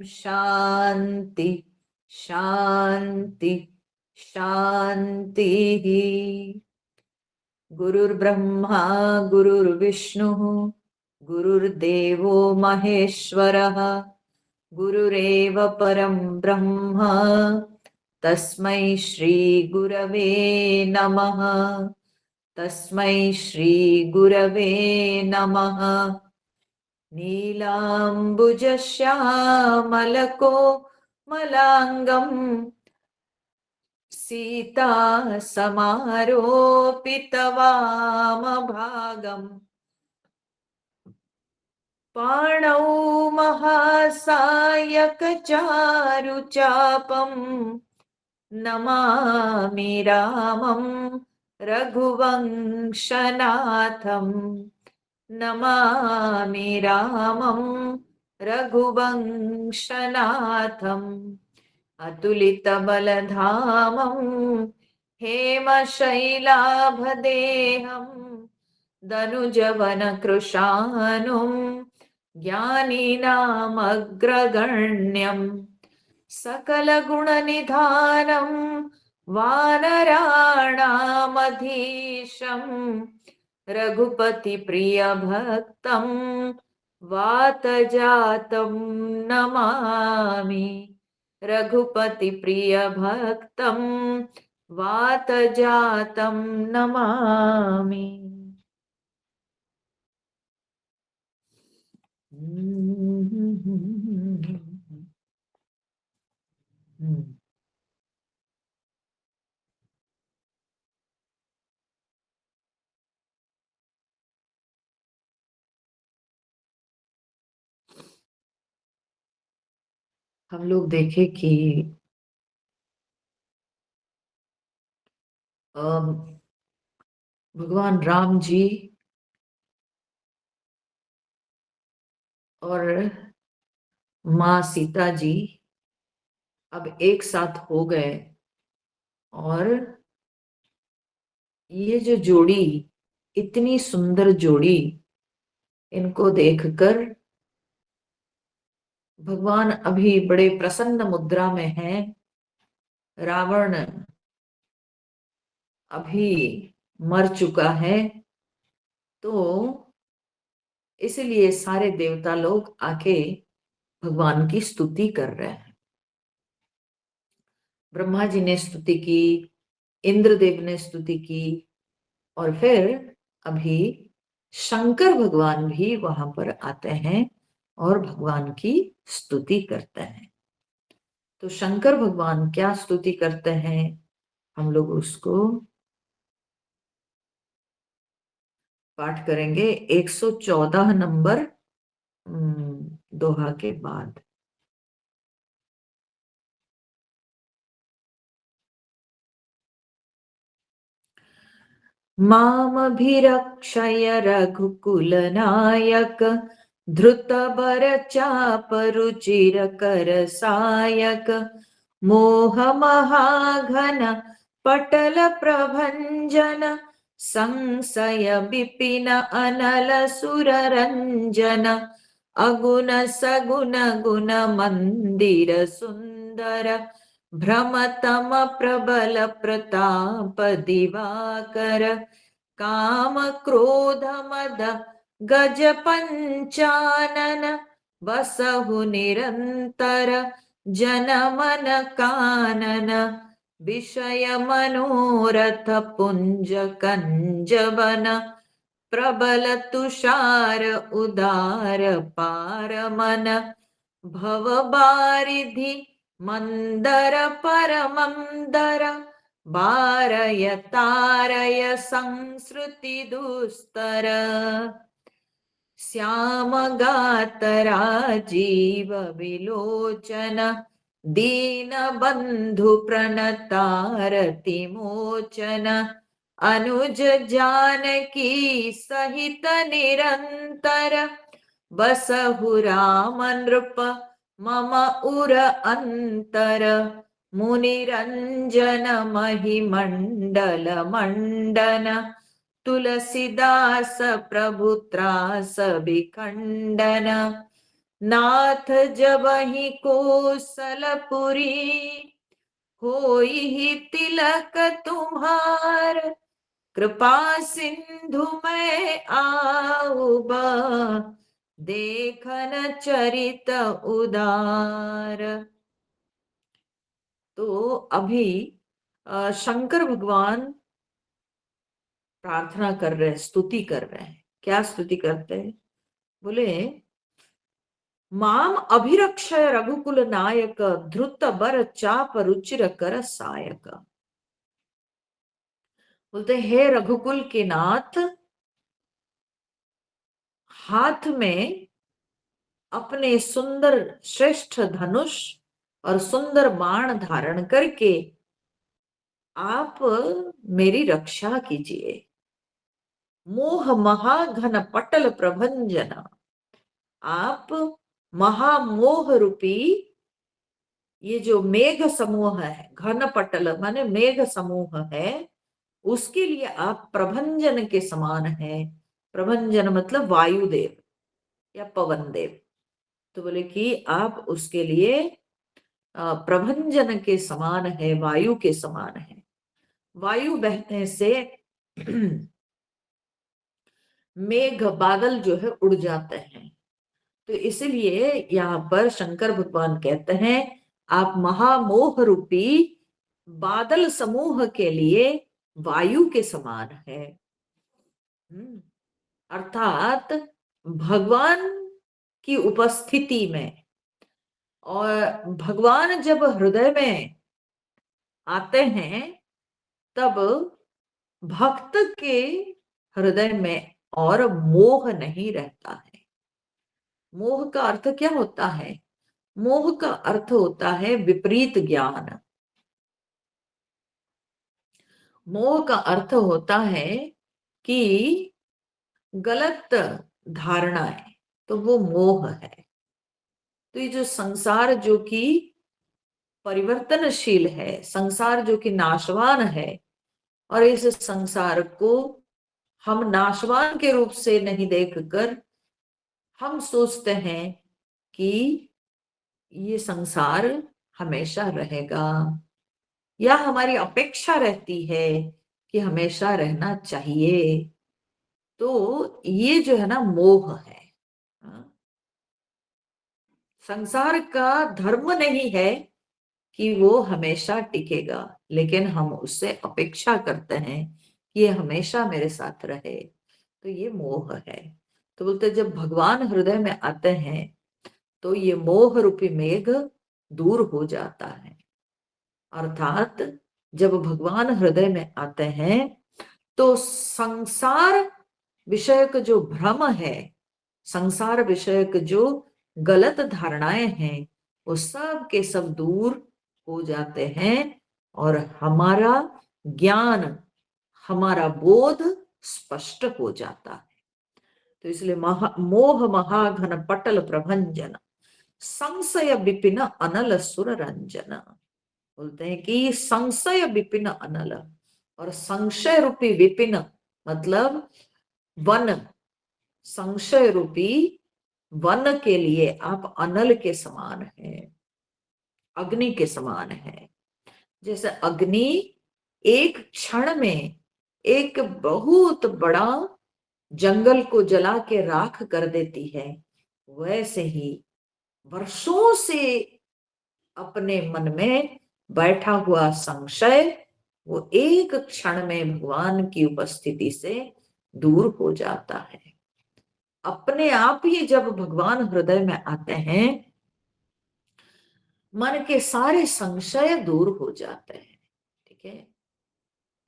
शांति शांति शांति। गुरुर्ब्रह्मा गुरुर्विष्णुः गुरुर्देवो महेश्वरः गुरुरेव परं ब्रह्म तस्मै श्री गुरवे नमः। तस्मै श्री गुरवे नमः। नीलाम्बुजश्यामलको मलाङ्गम् सीता समारोपितवामभागम् पाणौ महासायकचारुचापम् नमामि रामं रघुवंशनाथम्। नमामि रामं रघुवंशनाथम्। अतुलितबलधामं हेमशैलाभदेहं दनुजवनकृशानुं ज्ञानिनामग्रगण्यम् सकलगुणनिधानं वानराणामधीशं रघुपतिप्रियभक्तं वातजातं नमामि। रघुपतिप्रियभक्तं वातजातं नमामि। हम लोग देखे कि भगवान राम जी और माँ सीता जी अब एक साथ हो गए और ये जो जोड़ी, इतनी सुंदर जोड़ी, इनको देखकर भगवान अभी बड़े प्रसन्न मुद्रा में हैं। रावण अभी मर चुका है, तो इसलिए सारे देवता लोग आके भगवान की स्तुति कर रहे हैं। ब्रह्मा जी ने स्तुति की, इंद्रदेव ने स्तुति की, और फिर अभी शंकर भगवान भी वहां पर आते हैं और भगवान की स्तुति करते हैं। तो शंकर भगवान क्या स्तुति करते हैं, हम लोग उसको पाठ करेंगे 114 नंबर दोहा के बाद। मामभिरक्षय रघुकुलनायक धृतबर चापरुचिरकर सायक मोहमहाघन पटल प्रभंजन संशय विपिन अनल सुररंजन अगुण सगुण गुण मंदिर सुंदर भ्रमतम प्रबल प्रताप दिवाकर काम क्रोध मद गज पंचानन बसहु निरंतर जनमन कानन विषय मनोरथ पुंज कंजवन प्रबल तुषार उदार पारमन भव बारिधि मंदर परमंदर बारय तारय संस्कृति दुस्तर श्याम गातरा जीव विलोचन दीन बंधु प्रणतारति मोचन अनुज जानकी सहित निरंतर बसहु राम नृप मम उर अंतर मुनिरंजन महिमंडल मंडन तुलसीदास प्रभु त्रास विखंडन नाथ जबहि कोसलपुरी, होई ही तिलक तुम्हार, कृपा सिंधु में आऊबा, देखन चरित उदार। तो अभी शंकर भगवान प्रार्थना कर रहे हैं, स्तुति कर रहे हैं। क्या स्तुति करते हैं? बोले, माम अभिरक्षय रघुकुल नायक, धृत बर चाप रुचिर कर सायक। बोलते, हे रघुकुल के नाथ, हाथ में अपने सुंदर श्रेष्ठ धनुष और सुंदर बाण धारण करके आप मेरी रक्षा कीजिए। मोह महाघन पटल प्रभंजन, आप महामोह रूपी ये जो मेघ समूह है, घन पटल माने मेघ समूह है, उसके लिए आप प्रभंजन के समान है। प्रभंजन मतलब वायुदेव या पवन देव। तो बोले कि आप उसके लिए प्रभंजन के समान है, वायु के समान है। वायु बहने से मेघ बादल जो है उड़ जाते हैं। तो इसलिए यहाँ पर शंकर भगवान कहते हैं, आप महामोह रूपी बादल समूह के लिए वायु के समान है। अर्थात भगवान की उपस्थिति में, और भगवान जब हृदय में आते हैं तब भक्त के हृदय में और मोह नहीं रहता है। मोह का अर्थ क्या होता है? मोह का अर्थ होता है विपरीत ज्ञान। मोह का अर्थ होता है कि गलत धारणाएं, तो वो मोह है। तो ये जो संसार जो कि परिवर्तनशील है, संसार जो कि नाशवान है, और इस संसार को हम नाशवान के रूप से नहीं देखकर हम सोचते हैं कि ये संसार हमेशा रहेगा, या हमारी अपेक्षा रहती है कि हमेशा रहना चाहिए। तो ये जो है ना मोह है। संसार का धर्म नहीं है कि वो हमेशा टिकेगा, लेकिन हम उससे अपेक्षा करते हैं कि ये हमेशा मेरे साथ रहे। तो ये मोह है। तो बोलते जब भगवान हृदय में आते हैं तो ये मोह रूपी मेघ दूर हो जाता है। अर्थात जब भगवान हृदय में आते हैं तो संसार विषयक जो भ्रम है, संसार विषयक जो गलत धारणाएं हैं, वो सब के सब दूर हो जाते हैं, और हमारा ज्ञान, हमारा बोध स्पष्ट हो जाता है। तो इसलिए मोह महाघन पटल प्रभंजन, संशय विपिन अनल सुर रंजन। बोलते हैं कि संशय विपिन अनल, और संशय रूपी विपिन मतलब वन, संशय रूपी वन के लिए आप अनल के समान है, अग्नि के समान है। जैसे अग्नि एक क्षण में एक बहुत बड़ा जंगल को जला के राख कर देती है, वैसे ही वर्षों से अपने मन में बैठा हुआ संशय वो एक क्षण में भगवान की उपस्थिति से दूर हो जाता है। अपने आप ही जब भगवान हृदय में आते हैं, मन के सारे संशय दूर हो जाते हैं। ठीक है,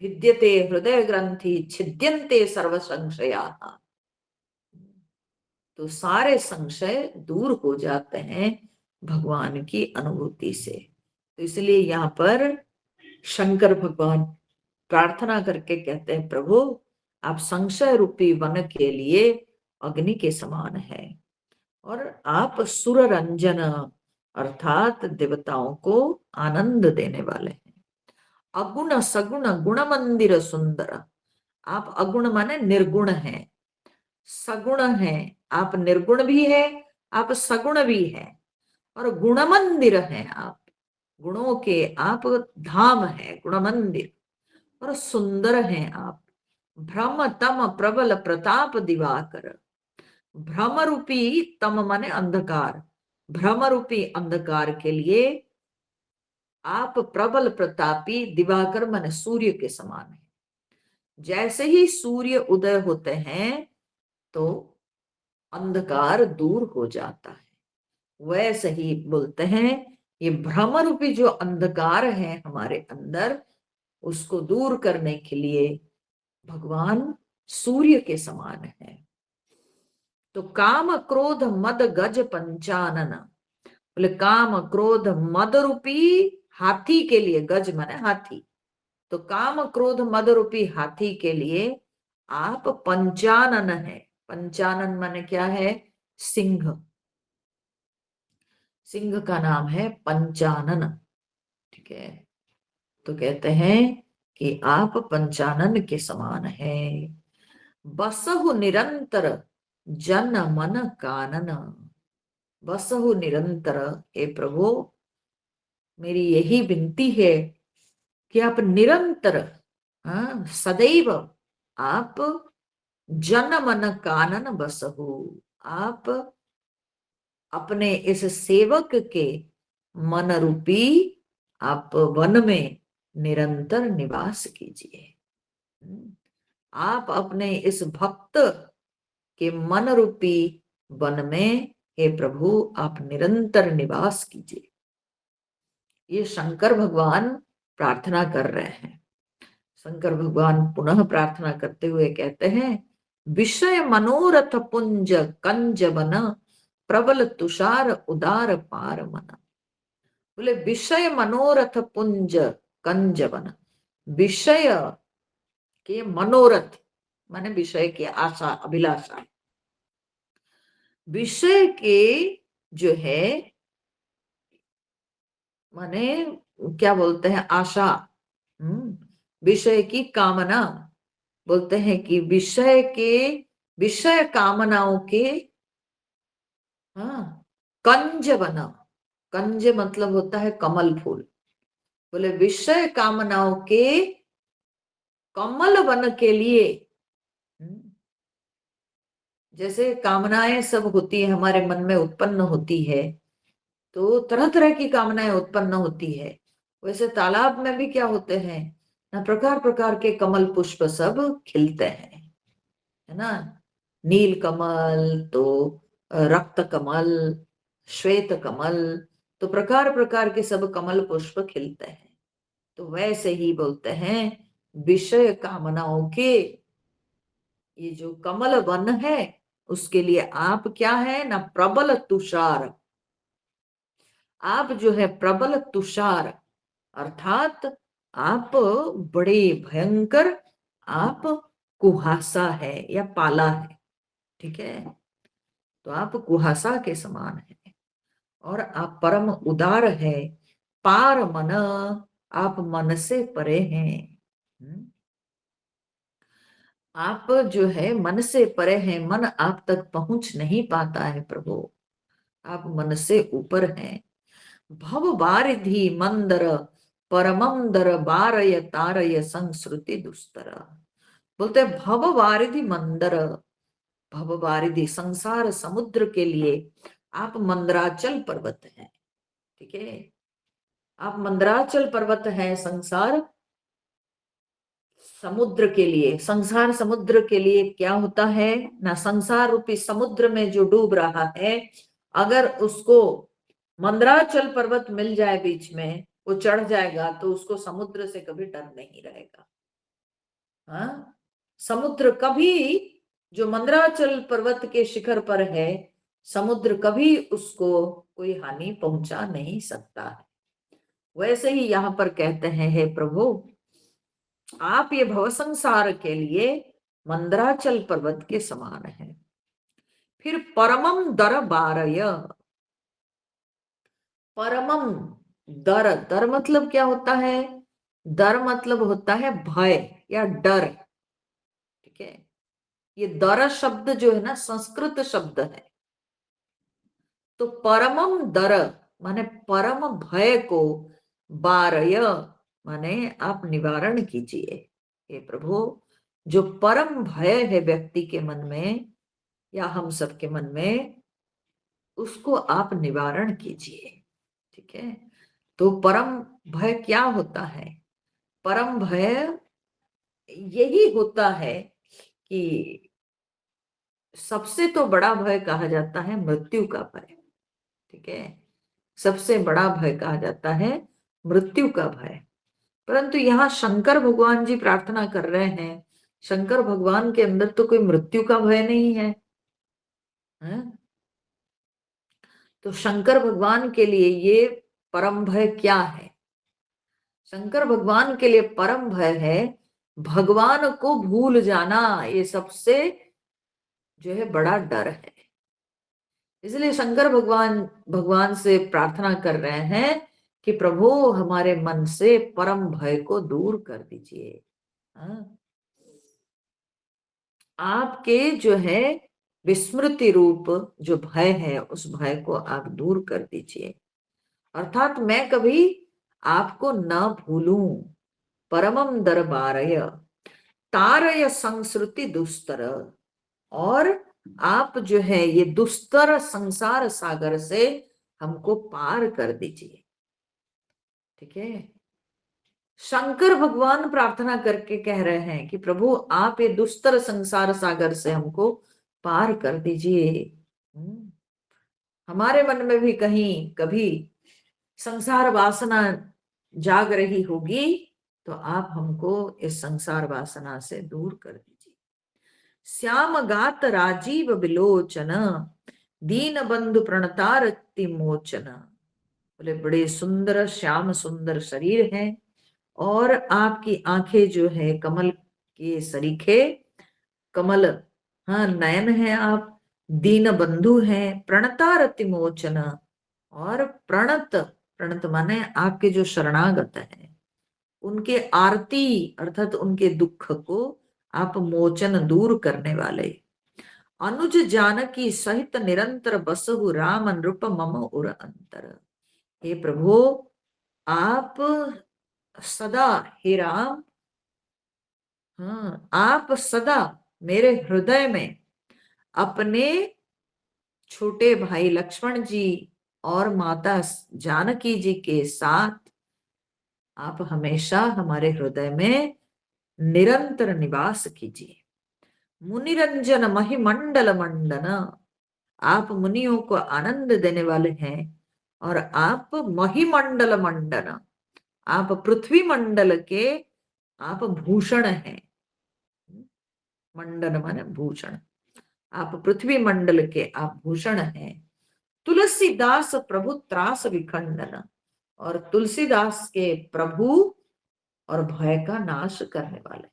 भिद्यते हृदय ग्रंथि छिद्यन्ते सर्व संशया। तो सारे संशय दूर हो जाते हैं भगवान की अनुभूति से। तो इसलिए यहाँ पर शंकर भगवान प्रार्थना करके कहते हैं, प्रभु आप संशय रूपी वन के लिए अग्नि के समान है, और आप सुर रंजन अर्थात देवताओं को आनंद देने वाले हैं। अगुण सगुण गुण मंदिर सुंदर, आप अगुण माने निर्गुण हैं, सगुण हैं, आप निर्गुण भी है, आप सगुण भी हैं और गुण मंदिर हैं आप, गुणों के आप धाम है, गुण मंदिर, और सुंदर हैं आप। भ्रम तम प्रबल प्रताप दिवाकर, भ्रम रूपी तम माने अंधकार, भ्रम रूपी अंधकार के लिए आप प्रबल प्रतापी, दिवाकर माने सूर्य के समान है। जैसे ही सूर्य उदय होते हैं तो अंधकार दूर हो जाता है, वैसे ही बोलते हैं ये भ्रम रूपी जो अंधकार है हमारे अंदर, उसको दूर करने के लिए भगवान सूर्य के समान है। तो काम क्रोध मद गज पंचानन, बोले काम क्रोध मद रूपी हाथी के लिए, गज माने हाथी, तो काम क्रोध मद रूपी हाथी के लिए आप पंचानन है। पंचानन माने क्या है? सिंह, सिंह का नाम है पंचानन। ठीक है, तो कहते हैं कि आप पंचानन के समान है। बसहु निरंतर जन मन कानन, बसहु निरंतर, हे प्रभु मेरी यही विनती है कि आप निरंतर, हाँ, सदैव आप जन मन कानन बसहु, आप अपने इस सेवक के मन रूपी आप वन में निरंतर निवास कीजिए। आप अपने इस भक्त के मन रूपी वन में, हे प्रभु आप निरंतर निवास कीजिए। ये शंकर भगवान प्रार्थना कर रहे हैं। शंकर भगवान पुनः प्रार्थना करते हुए कहते हैं, विषय मनोरथ पुंज कंज बन, प्रबल तुषार उदार पार मन। बोले विषय मनोरथ पुंज कंज बन, विषय के मनोरथ माने विषय की आशा अभिलाषा, विषय के जो है माने क्या बोलते हैं, आशा, विषय की कामना, बोलते हैं कि विषय के, विषय कामनाओं के, हाँ, कंज बना, कंज मतलब होता है कमल फूल, बोले विषय कामनाओं के कमल बन के लिए, जैसे कामनाएं सब होती है हमारे मन में उत्पन्न होती है, तो तरह तरह की कामनाएं उत्पन्न होती है, वैसे तालाब में भी क्या होते हैं ना, प्रकार प्रकार के कमल पुष्प सब खिलते हैं, है ना, नील कमल, तो रक्त कमल, श्वेत कमल, तो प्रकार प्रकार के सब कमल पुष्प खिलते हैं। तो वैसे ही बोलते हैं विषय कामनाओं के ये जो कमल वन है उसके लिए आप क्या है ना, प्रबल तुषार, आप जो है प्रबल तुषार, अर्थात आप बड़े भयंकर, आप कुहासा है या पाला है। ठीक है, तो आप कुहासा के समान है और आप परम उदार है, पार मन, आप मन से परे हैं। आप जो है मन से परे हैं, मन आप तक पहुंच नहीं पाता है प्रभु, आप मन से ऊपर हैं। भव बारिधि मंदर परमंदर बारय तारय संस्कृति दुस्तर, बोलते भव बारिधि मंदर, भव बारिधि संसार समुद्र के लिए आप मंदराचल पर्वत हैं। ठीक है, आप मंदराचल पर्वत हैं संसार समुद्र के लिए। संसार समुद्र के लिए क्या होता है ना, संसार रूपी समुद्र में जो डूब रहा है, अगर उसको मंदराचल पर्वत मिल जाए बीच में, वो चढ़ जाएगा तो उसको समुद्र से कभी डर नहीं रहेगा। हाँ, समुद्र कभी, जो मंदराचल पर्वत के शिखर पर है, समुद्र कभी उसको कोई हानि पहुंचा नहीं सकता है। वैसे ही यहाँ पर कहते हैं, हे प्रभु आप ये भव संसार के लिए मंदराचल पर्वत के समान है। फिर परमम दर बारय, परमम दर, दर मतलब क्या होता है, दर मतलब होता है भय या डर। ठीक है, ये दर शब्द जो है ना संस्कृत शब्द है, तो परमम दर माने परम भय को, बारय माने आप निवारण कीजिए। हे प्रभु, जो परम भय है व्यक्ति के मन में या हम सबके मन में, उसको आप निवारण कीजिए। ठीक है, तो परम भय क्या होता है? परम भय यही होता है कि सबसे तो बड़ा भय कहा जाता है मृत्यु का भय। ठीक है, सबसे बड़ा भय कहा जाता है मृत्यु का भय। परंतु यहाँ शंकर भगवान जी प्रार्थना कर रहे हैं, शंकर भगवान के अंदर तो कोई मृत्यु का भय नहीं है, है? तो शंकर भगवान के लिए ये परम भय क्या है? शंकर भगवान के लिए परम भय है भगवान को भूल जाना। ये सबसे जो है बड़ा डर है। इसलिए शंकर भगवान भगवान से प्रार्थना कर रहे हैं कि प्रभु हमारे मन से परम भय को दूर कर दीजिए। हाँ? आपके जो है विस्मृति रूप जो भय है, उस भय को आप दूर कर दीजिए। अर्थात मैं कभी आपको न भूलूं। परमम दरबारय तारय संस्कृति दुस्तर, और आप जो है ये दुस्तर संसार सागर से हमको पार कर दीजिए। ठीक है, शंकर भगवान प्रार्थना करके कह रहे हैं कि प्रभु आप ये दुस्तर संसार सागर से हमको पार कर दीजिए। हमारे मन में भी कहीं कभी संसार वासना जाग रही होगी, तो आप हमको इस संसार वासना से दूर कर दीजिए। श्याम गात राजीव बिलोचन दीन बंधु प्रणतारति मोचन। बोले बड़े सुंदर श्याम सुंदर शरीर है, और आपकी आंखें जो है कमल के सरीखे, कमल, हाँ नयन है आप, दीन बंधु हैं, प्रणतारति मोचन, और प्रणत, प्रणत माने आपके जो शरणागत है उनके आरती अर्थात उनके दुख को आप मोचन दूर करने वाले। अनुज जानकी सहित निरंतर बसहु राम नृप मम उर अंतर। हे प्रभु आप सदा, हे राम, हाँ आप सदा मेरे हृदय में अपने छोटे भाई लक्ष्मण जी और माता जानकी जी के साथ आप हमेशा हमारे हृदय में निरंतर निवास कीजिए। मुनिरंजन महिमंडल मंडन, आप मुनियों को आनंद देने वाले हैं, और आप महिमंडल मंडन, आप पृथ्वी मंडल के आप भूषण हैं। मंडन माने भूषण, आप पृथ्वी मंडल के आप भूषण हैं। तुलसीदास प्रभु त्रास विखंडन, और तुलसीदास के प्रभु और भय का नाश करने वाले।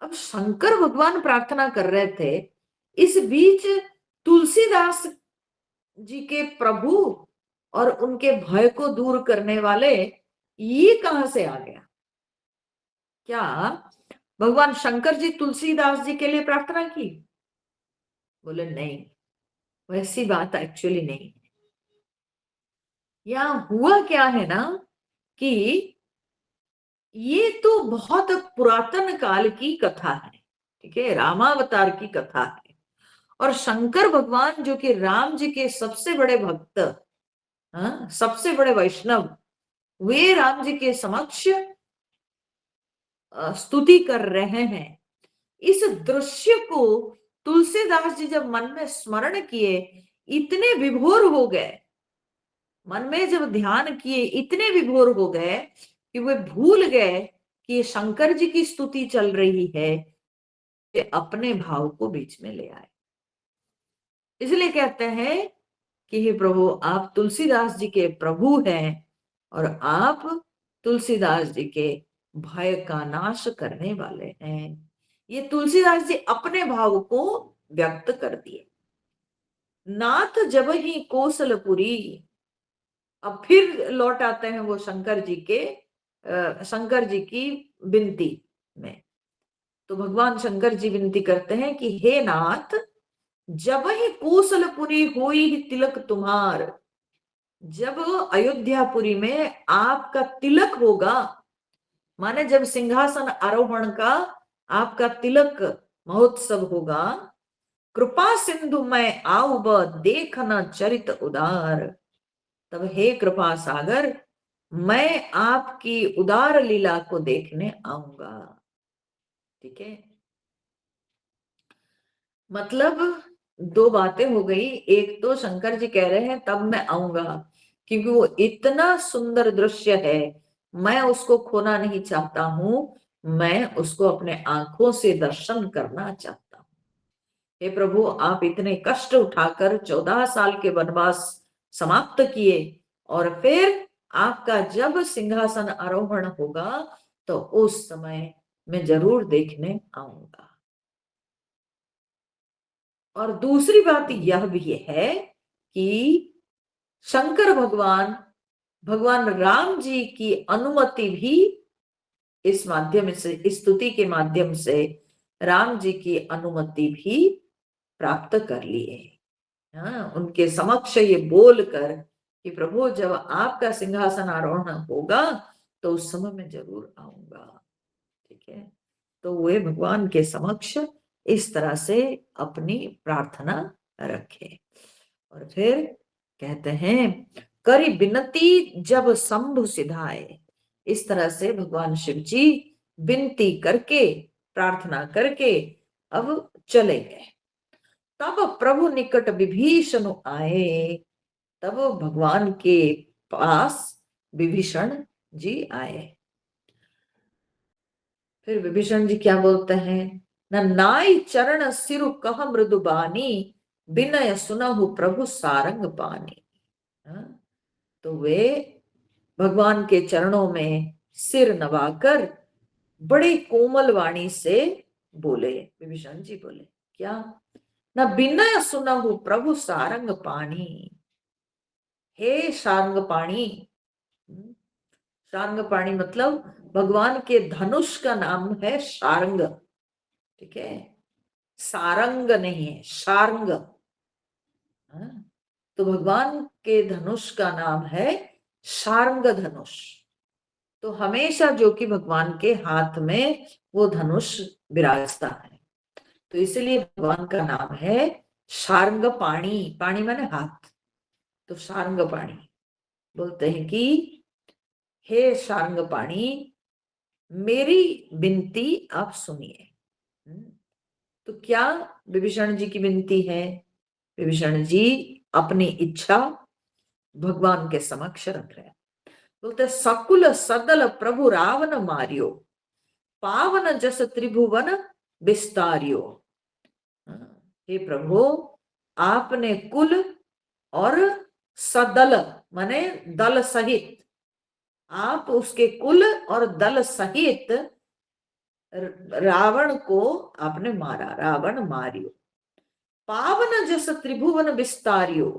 अब शंकर भगवान प्रार्थना कर रहे थे, इस बीच तुलसीदास जी के प्रभु और उनके भय को दूर करने वाले ये कहां से आ गया? क्या भगवान शंकर जी तुलसीदास जी के लिए प्रार्थना की? बोले नहीं, वैसी बात एक्चुअली नहीं। यहां हुआ क्या है ना कि ये तो बहुत पुरातन काल की कथा है। ठीक है, रामावतार की कथा है, और शंकर भगवान जो कि राम जी के सबसे बड़े भक्त, हाँ सबसे बड़े वैष्णव, वे राम जी के समक्ष स्तुति कर रहे हैं। इस दृश्य को तुलसीदास जी जब मन में स्मरण किए, इतने विभोर हो गए, मन में जब ध्यान किए इतने विभोर हो गए कि वे भूल गए कि ये शंकर जी की स्तुति चल रही है, कि अपने भाव को बीच में ले आए। इसलिए कहते हैं कि हे प्रभु आप तुलसीदास जी के प्रभु हैं, और आप तुलसीदास जी के भय का नाश करने वाले हैं। ये तुलसीदास जी अपने भाव को व्यक्त कर दिए। नाथ जब ही कौशलपुरी, अब फिर लौट आते हैं वो शंकर जी के शंकर जी की विनती में। तो भगवान शंकर जी विनती करते हैं कि हे नाथ जब ही कौशलपुरी हुई ही तिलक तुम्हार, जब अयोध्यापुरी में आपका तिलक होगा, माने जब सिंहासन आरोहण का आपका तिलक महोत्सव होगा, कृपा सिंधु मैं आऊब देखना चरित उदार, तब हे कृपा सागर मैं आपकी उदार लीला को देखने आऊंगा। ठीक है, मतलब दो बातें हो गई। एक तो शंकर जी कह रहे हैं तब मैं आऊंगा, क्योंकि वो इतना सुंदर दृश्य है, मैं उसको खोना नहीं चाहता हूं, मैं उसको अपने आंखों से दर्शन करना चाहता हूं। हे प्रभु, आप इतने कष्ट उठाकर 14 साल के वनवास समाप्त किए, और फिर आपका जब सिंहासन आरोहण होगा तो उस समय मैं जरूर देखने आऊंगा। और दूसरी बात यह भी है कि शंकर भगवान, भगवान राम जी की अनुमति भी इस माध्यम से, इस स्तुति के माध्यम से राम जी की अनुमति भी प्राप्त कर लिए। हाँ, उनके समक्ष ये बोलकर कि प्रभु जब आपका सिंहासन आरोहण होगा तो उस समय मैं जरूर आऊंगा। ठीक है, तो वे भगवान के समक्ष इस तरह से अपनी प्रार्थना रखे। और फिर कहते हैं, करी बिनती जब शंभु सिधाए, इस तरह से भगवान शिव जी विनती करके, प्रार्थना करके अब चले गए। तब प्रभु निकट विभीषण आए, तब भगवान के पास विभीषण जी आए। फिर विभीषण जी क्या बोलते हैं, न नाई चरण सिरु कह मृदुबानी, विनय सुनहु प्रभु सारंग पानी। हाँ, तो वे भगवान के चरणों में सिर नवाकर बड़ी कोमल वाणी से बोले, विभीषण जी बोले क्या, न विनय सुनहु प्रभु सारंग पानी, हे सारंग पाणी। सारंग पाणी मतलब भगवान के धनुष का नाम है सारंग। ठीक है, सारंग नहीं है, सारंग। हाँ? तो भगवान के धनुष का नाम है सारंग धनुष। तो हमेशा जो कि भगवान के हाथ में वो धनुष विराजता है, तो इसलिए भगवान का नाम है सारंग पाणी। पाणी माने हाथ, तो सारंग पाणी बोलते हैं कि हे सारंग पाणी, मेरी विनती आप सुनिए। तो क्या विभीषण जी की विनती है, विभीषण जी अपनी इच्छा भगवान के समक्ष रख रहे हैं। बोलते सकुल सदल प्रभु रावण मारियो, पावन जस त्रिभुवन विस्तारियो। हे प्रभु, आपने कुल और सदल माने दल सहित, आप उसके कुल और दल सहित रावण को आपने मारा, रावण मारियो। पावन जस त्रिभुवन विस्तारियो,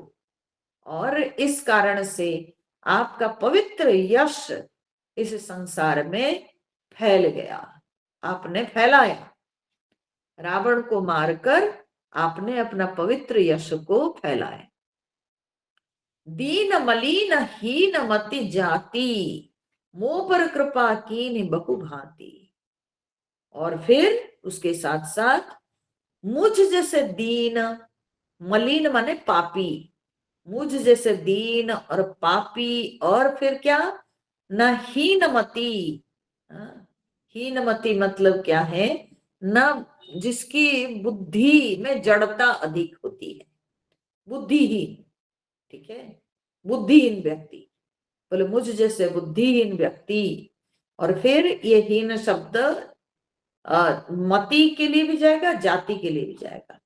और इस कारण से आपका पवित्र यश इस संसार में फैल गया, आपने फैलाया। रावण को मारकर आपने अपना पवित्र यश को फैलाया। दीन मलिन हीन मति जाति, मोह पर कृपा कीन बहु भांति। और फिर उसके साथ साथ मुझ जैसे दीन, मलिन माने पापी, मुझ जैसे दीन और पापी, और फिर क्या, न हीनमति। हीनमति मतलब क्या है, न जिसकी बुद्धि में जड़ता अधिक होती है, बुद्धिहीन। ठीक है, बुद्धिहीन व्यक्ति, बोले मुझ जैसे बुद्धिहीन व्यक्ति। और फिर ये हीन शब्द मति के लिए भी जाएगा, जाति के लिए भी जाएगा।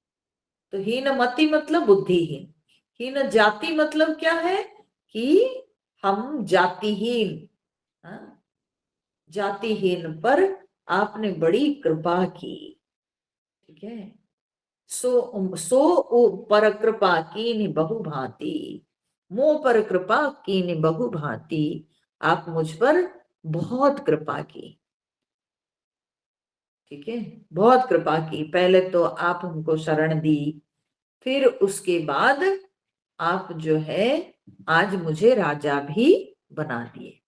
तो हीन मति मतलब बुद्धिहीन, हीन जाति मतलब क्या है कि हम जातिहीन। जातिहीन पर आपने बड़ी कृपा की। ठीक है, सो पर कृपा कीन बहु भांति, मोह पर कृपा कीन बहु भांति, आप मुझ पर बहुत कृपा की। ठीक है, बहुत कृपा की। पहले तो आप हमको शरण दी, फिर उसके बाद आप जो है आज मुझे राजा भी बना दिए,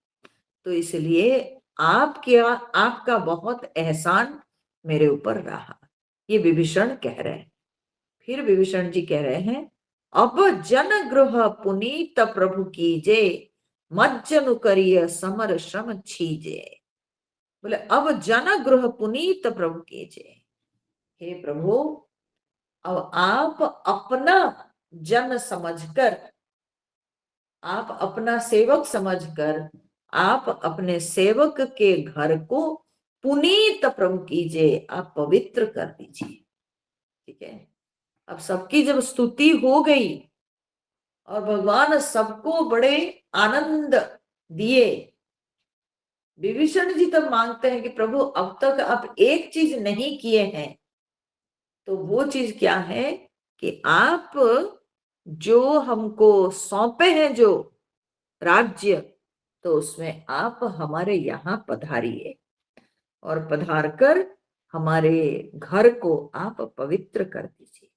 तो इसलिए आपका बहुत एहसान मेरे ऊपर रहा। ये विभीषण कह रहे हैं। फिर विभीषण जी कह रहे हैं, अब जन गृह पुनीत प्रभु कीजे, मज्जनु करिय समर श्रम छीजे। बोले अब जन गृह पुनीत प्रभु कीजे, हे प्रभु अब आप अपना जन समझकर, आप अपना सेवक समझकर, आप अपने सेवक के घर को पुनीत प्रभु कीजिए, आप पवित्र कर दीजिए। ठीक है, अब सबकी जब स्तुति हो गई और भगवान सबको बड़े आनंद दिए, विभीषण जी तब मांगते हैं कि प्रभु अब तक आप एक चीज नहीं किए हैं, तो वो चीज क्या है कि आप जो हमको सौंपे हैं जो राज्य, तो उसमें आप हमारे यहाँ पधारिए और पधार कर हमारे घर को आप पवित्र कर दीजिए।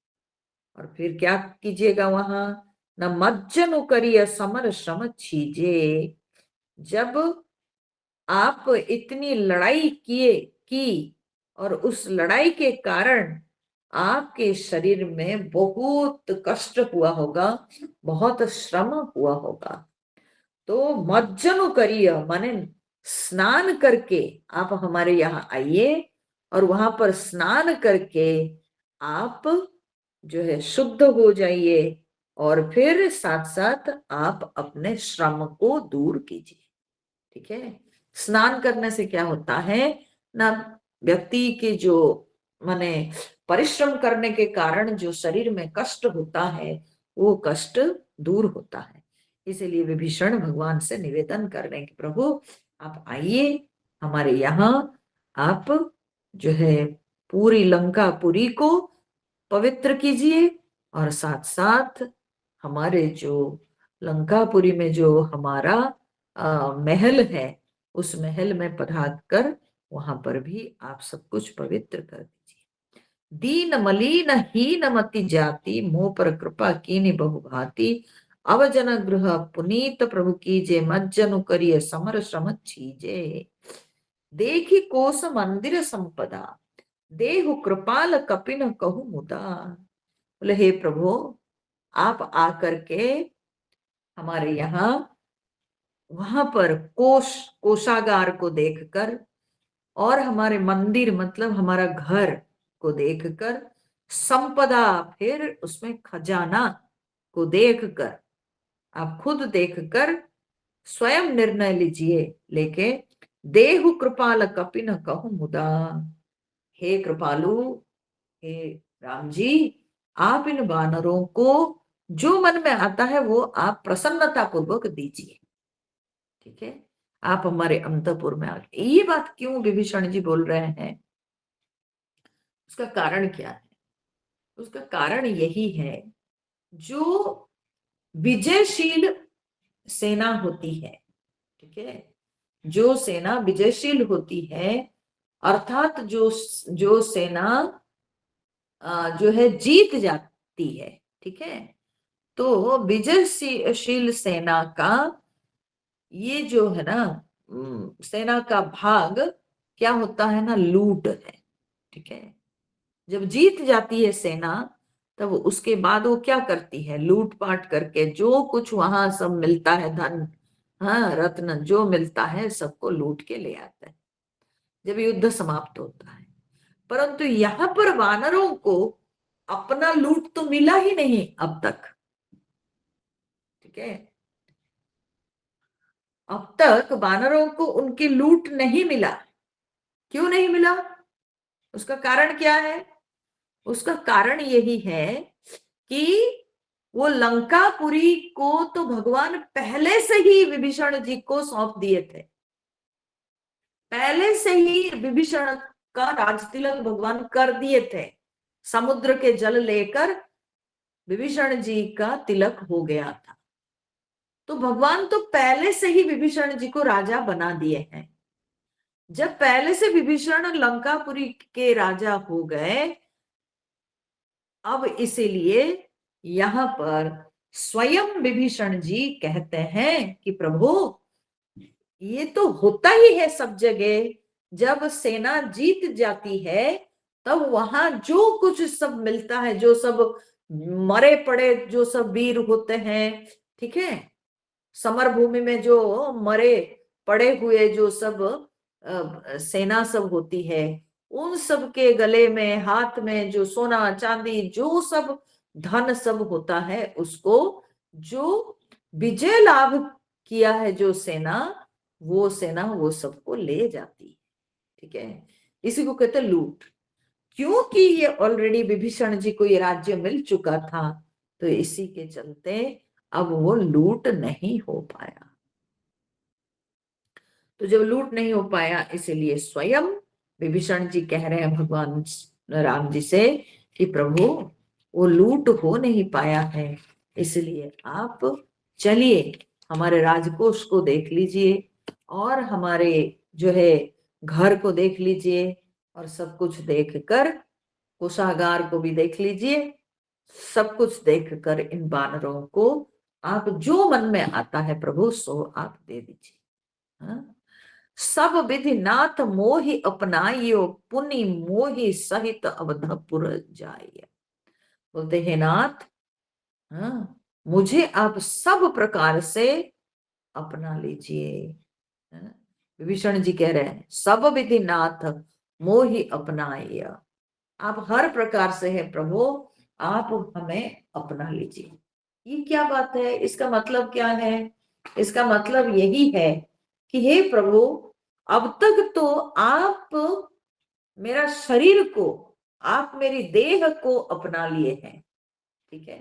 और फिर क्या कीजिएगा वहां, न मज्जनु करिय समर श्रम छीजे। जब आप इतनी लड़ाई की और उस लड़ाई के कारण आपके शरीर में बहुत कष्ट हुआ होगा, बहुत श्रम हुआ होगा, तो मज्जनु करिय माने स्नान करके आप हमारे यहाँ आइए और वहां पर स्नान करके आप जो है शुद्ध हो जाइए और फिर साथ साथ आप अपने श्रम को दूर कीजिए। ठीक है, स्नान करने से क्या होता है ना, व्यक्ति के जो माने परिश्रम करने के कारण जो शरीर में कष्ट होता है वो कष्ट दूर होता है। इसीलिए विभीषण भगवान से निवेदन कर रहे हैं कि प्रभु आप आइए हमारे यहाँ, आप जो है पूरी लंकापुरी को पवित्र कीजिए और साथ साथ हमारे जो लंकापुरी में जो हमारा महल है, उस महल में पधार कर वहां पर भी आप सब कुछ पवित्र कर दीजिए। दीन मलिन हीन मति जाति, मोह पर कृपा कीनी बहुभांति, अवजन गृह पुनीत प्रभु कीजे, मज्जनु करिय समर श्रम छीजे। देखी कोस मंदिर संपदा, देहु कृपाल कपिन कहु मुदा। बोले हे प्रभु आप आकर के हमारे यहाँ वहां पर कोषागार को देखकर और हमारे मंदिर मतलब हमारा घर को देखकर, संपदा फिर उसमें खजाना को देखकर, आप खुद देखकर स्वयं निर्णय लीजिए, लेके देहु कृपाल कपिन कहु मुदा। हे कृपालु, हे राम जी, आप इन वानरों को जो मन में आता है वो आप प्रसन्नता पूर्वक दीजिए। ठीक है, आप हमारे अंतपुर में आ गए। ये बात क्यों विभीषण जी बोल रहे हैं, उसका कारण क्या है? उसका कारण यही है, जो विजयशील सेना होती है, ठीक है, जो सेना विजयशील होती है, अर्थात जो जो सेना जो है जीत जाती है, ठीक है, तो विजयशील सेना का ये जो है ना सेना का भाग क्या होता है ना, लूट है। ठीक है, जब जीत जाती है सेना तब उसके बाद वो क्या करती है, लूटपाट करके जो कुछ वहां सब मिलता है, धन, हाँ, रत्न जो मिलता है सबको लूट के ले आता है जब युद्ध समाप्त होता है। परंतु यहाँ पर वानरों को अपना लूट तो मिला ही नहीं अब तक। ठीक है, अब तक वानरों को उनकी लूट नहीं मिला। क्यों नहीं मिला? उसका कारण क्या है? उसका कारण यही है कि वो लंकापुरी को तो भगवान पहले से ही विभीषण जी को सौंप दिए थे। पहले से ही विभीषण का राजतिलक भगवान कर दिए थे। समुद्र के जल लेकर विभीषण जी का तिलक हो गया था। तो भगवान तो पहले से ही विभीषण जी को राजा बना दिए हैं। जब पहले से विभीषण लंकापुरी के राजा हो गए, अब इसीलिए यहाँ पर स्वयं विभीषण जी कहते हैं कि प्रभु, ये तो होता ही है सब जगह, जब सेना जीत जाती है तब वहां जो कुछ सब मिलता है, जो सब मरे पड़े जो सब वीर होते हैं, ठीक है, समर भूमि में जो मरे पड़े हुए जो सब सेना सब होती है, उन सब के गले में हाथ में जो सोना चांदी जो सब धन सब होता है, उसको जो विजय लाभ किया है जो सेना, वो सेना वो सबको ले जाती, ठीक है। इसी को कहते हैं लूट। क्योंकि ये ऑलरेडी विभीषण जी को ये राज्य मिल चुका था, तो इसी के चलते अब वो लूट नहीं हो पाया। तो जब लूट नहीं हो पाया, इसीलिए स्वयं विभीषण जी कह रहे हैं भगवान राम जी से कि प्रभु, वो लूट हो नहीं पाया है, इसलिए आप चलिए हमारे राजकोष को देख लीजिए, और हमारे जो है घर को देख लीजिए, और सब कुछ देख कर कोषागार को भी देख लीजिए, सब कुछ देख कर इन बानरों को आप जो मन में आता है प्रभु सो आप दे दीजिए। हाँ? सब विधि नाथ मोहि अपनाइयो, पुनि मोहि सहित अवधपुर जाइए। बोलते हैं नाथ, हाँ, मुझे आप सब प्रकार से अपना लीजिए। हाँ? विभीषण जी कह रहे हैं सब विधि नाथ मोहि अपनाइए, आप हर प्रकार से है प्रभु, आप हमें अपना लीजिए। ये क्या बात है, इसका मतलब क्या है? इसका मतलब यही है कि हे प्रभु, अब तक तो आप मेरा शरीर को, आप मेरी देह को अपना लिए हैं, ठीक है,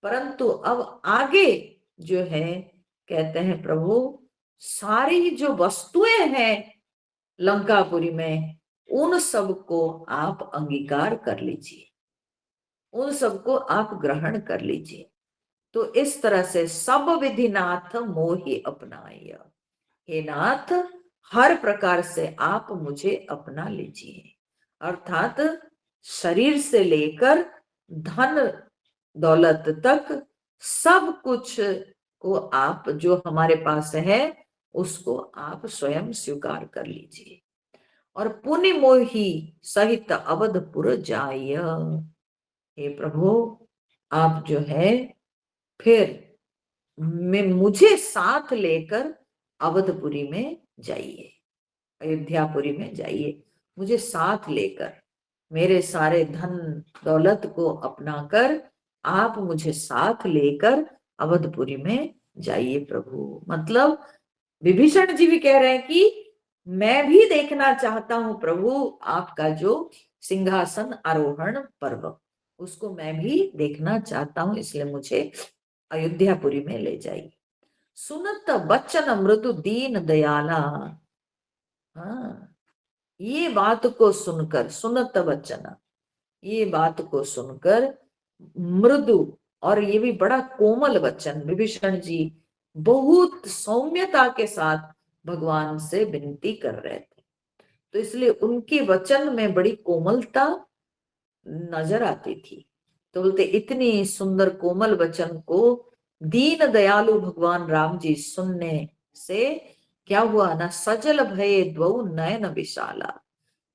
परंतु अब आगे जो है कहते हैं प्रभु, सारी जो वस्तुएं हैं लंकापुरी में, उन सबको आप अंगीकार कर लीजिए, उन सबको आप ग्रहण कर लीजिए। तो इस तरह से सब विधि नाथ मोहि अपनाय, हे नाथ हर प्रकार से आप मुझे अपना लीजिए, अर्थात शरीर से लेकर धन दौलत तक सब कुछ को आप जो हमारे पास है उसको आप स्वयं स्वीकार कर लीजिए, और पुण्य मोहि सहित अवधपुर जाय, हे प्रभु आप जो है फिर में मुझे साथ लेकर अवधपुरी में जाइए, अयोध्यापुरी में जाइए, मुझे साथ लेकर, मेरे सारे धन दौलत को अपनाकर आप मुझे साथ लेकर अवधपुरी में जाइए प्रभु। मतलब विभीषण जी भी कह रहे हैं कि मैं भी देखना चाहता हूं प्रभु आपका जो सिंहासन आरोहण पर्व, उसको मैं भी देखना चाहता हूं, इसलिए मुझे अयोध्यापुरी में ले जाइए। सुनत बच्चन मृदु दीन दयाला, हाँ, ये बात को सुनकर, सुनत वचन, ये बात को सुनकर मृदु, और ये भी बड़ा कोमल वचन, विभीषण जी बहुत सौम्यता के साथ भगवान से विनती कर रहे थे, तो इसलिए उनके वचन में बड़ी कोमलता नजर आती थी। तो बोलते इतनी सुंदर कोमल वचन को दीन दयालु भगवान राम जी सुनने से क्या हुआ ना, सजल भये द्वौ नयन विशाला,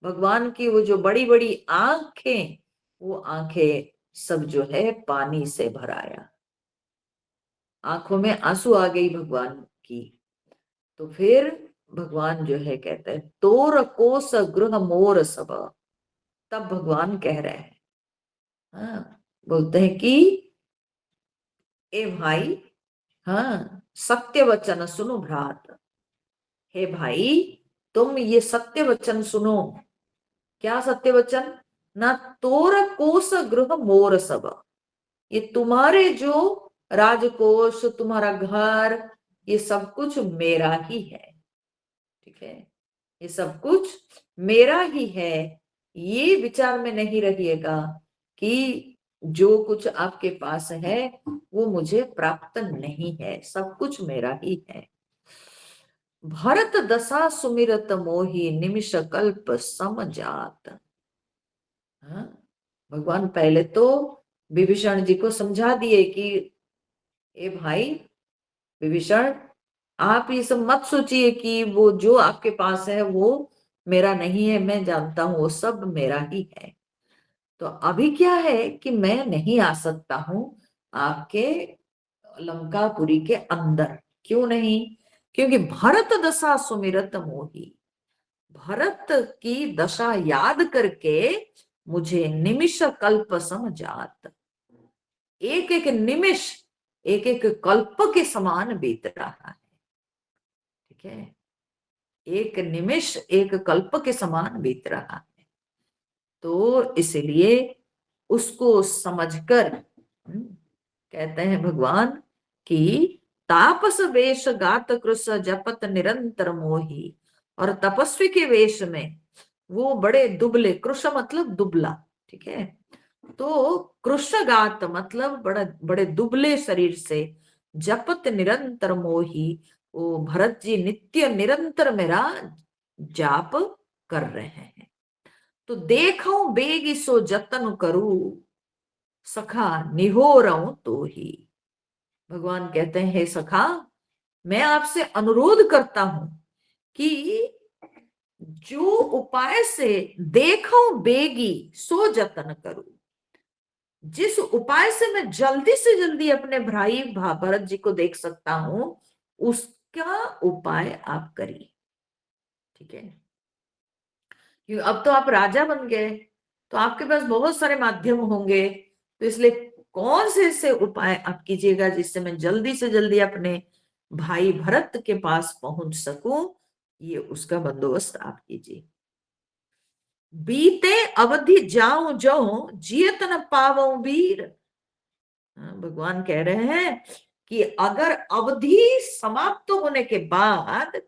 भगवान की वो जो बड़ी बड़ी आंखें, वो आंखें सब जो है पानी से भराया, आंखों में आंसू आ गई भगवान की। तो फिर भगवान जो है कहते हैं तोर कोस गृह मोर सब, तब भगवान कह रहे हैं, हाँ, बोलते हैं कि ए भाई, हाँ, सत्य वचन सुनो भ्रात, हे भाई तुम ये सत्य वचन सुनो। क्या सत्य वचन? ना तोर कोस गृह मोर सब, ये तुम्हारे जो राजकोष, तुम्हारा घर, ये सब कुछ मेरा ही है, ठीक है, ये सब कुछ मेरा ही है। ये विचार में नहीं रहिएगा कि जो कुछ आपके पास है वो मुझे प्राप्त नहीं है, सब कुछ मेरा ही है। भरत दशा सुमिरत मोहि निमिष कल्प समझात, हाँ? भगवान पहले तो विभीषण जी को समझा दिए कि ए भाई विभीषण, आप ये सब मत सोचिए कि वो जो आपके पास है वो मेरा नहीं है, मैं जानता हूं वो सब मेरा ही है। तो अभी क्या है कि मैं नहीं आ सकता हूं आपके लंकापुरी के अंदर। क्यों नहीं? क्योंकि भरत दशा सुमिरत मोही, भरत की दशा याद करके मुझे निमिष कल्प समझात, एक एक निमिष एक एक कल्प के समान बीत रहा है। ठीक है, एक निमिष एक कल्प के समान बीत रहा है। तो इसलिए उसको समझकर कहते हैं भगवान कि तापस वेश गात कृष जपत निरंतर मोही, और तपस्वी के वेश में वो बड़े दुबले, कृष मतलब दुबला, ठीक है, तो कृषगात मतलब बड़ा बड़े दुबले शरीर से, जपत निरंतर मोही, वो भरत जी नित्य निरंतर मेरा जाप कर रहे हैं। तो देखो बेगी सो जतन करूं, सखा निहोरऊं तो ही। भगवान कहते हैं हे सखा, मैं आपसे अनुरोध करता हूं कि जो उपाय से देखो बेगी सो जतन करूं, जिस उपाय से मैं जल्दी से जल्दी अपने भाई भरत जी को देख सकता हूं, उसका उपाय आप करिए। ठीक है, क्योंकि अब तो आप राजा बन गए, तो आपके पास बहुत सारे माध्यम होंगे, तो इसलिए कौन से ऐसे उपाय आप कीजिएगा जिससे मैं जल्दी से जल्दी अपने भाई भरत के पास पहुंच सकूं, ये उसका बंदोबस्त आप कीजिए। बीते अवधि जाऊं जो जियत न पावो वीर, भगवान कह रहे हैं कि अगर अवधि समाप्त होने के बाद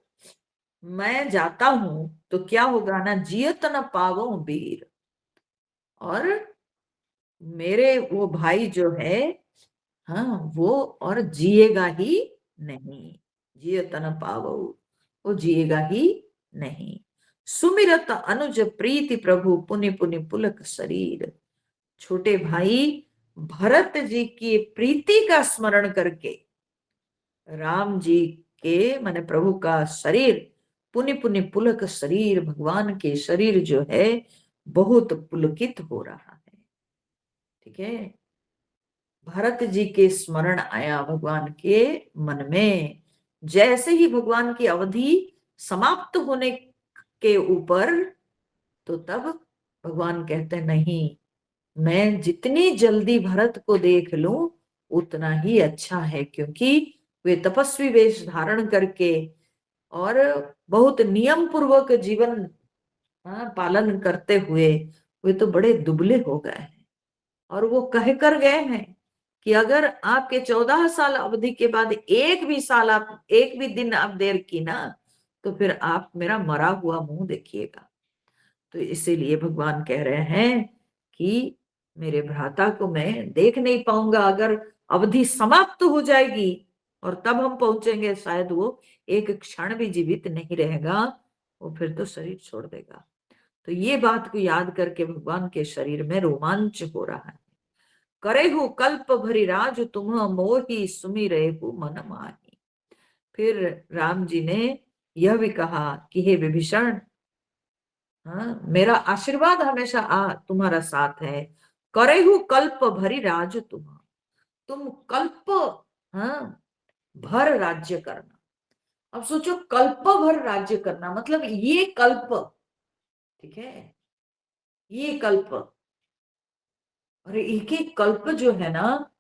मैं जाता हूं तो क्या होगा ना, जियत न पावो वीर, और मेरे वो भाई जो है, हाँ, वो और जिएगा ही नहीं, जियत न पावो, वो जिएगा ही नहीं। सुमिरत अनुज प्रीति प्रभु पुनि पुनि पुलक शरीर, छोटे भाई भरत जी की प्रीति का स्मरण करके राम जी के माने प्रभु का शरीर, पुनि पुनि पुलक शरीर, भगवान के शरीर जो है बहुत पुलकित हो रहा है। ठीक है, भरत जी के स्मरण आया भगवान के मन में। जैसे ही भगवान की अवधि समाप्त होने के ऊपर, तो तब भगवान कहते नहीं, मैं जितनी जल्दी भरत को देख लूं उतना ही अच्छा है, क्योंकि वे तपस्वी वेश धारण करके और बहुत नियम पूर्वक जीवन पालन करते हुए वे तो बड़े दुबले हो गए हैं। और वो कह कर गए हैं कि अगर आपके 14 साल अवधि के बाद एक भी साल आप, एक भी दिन आप देर की ना, तो फिर आप मेरा मरा हुआ मुंह देखिएगा। तो इसीलिए भगवान कह रहे हैं कि मेरे भ्राता को मैं देख नहीं पाऊंगा, अगर अवधि समाप्त हो जाएगी और तब हम पहुंचेंगे, शायद वो एक क्षण भी जीवित नहीं रहेगा, वो फिर तो शरीर छोड़ देगा। तो ये बात को याद करके भगवान के शरीर में रोमांच हो रहा है। करे हो कल्प भरी राज तुम मोही सुमिरे हो मन माही। फिर राम जी ने यह भी कहा कि हे विभीषण, हाँ, मेरा आशीर्वाद हमेशा तुम्हारा साथ है। करे हो कल्प भरी राज तुम कल्प, हाँ, भर राज्य करना। अब सोचो, कल्प भर राज्य करना मतलब ये कल्प, ठीक है, ये कल्प, और एक एक कल्प जो है ना,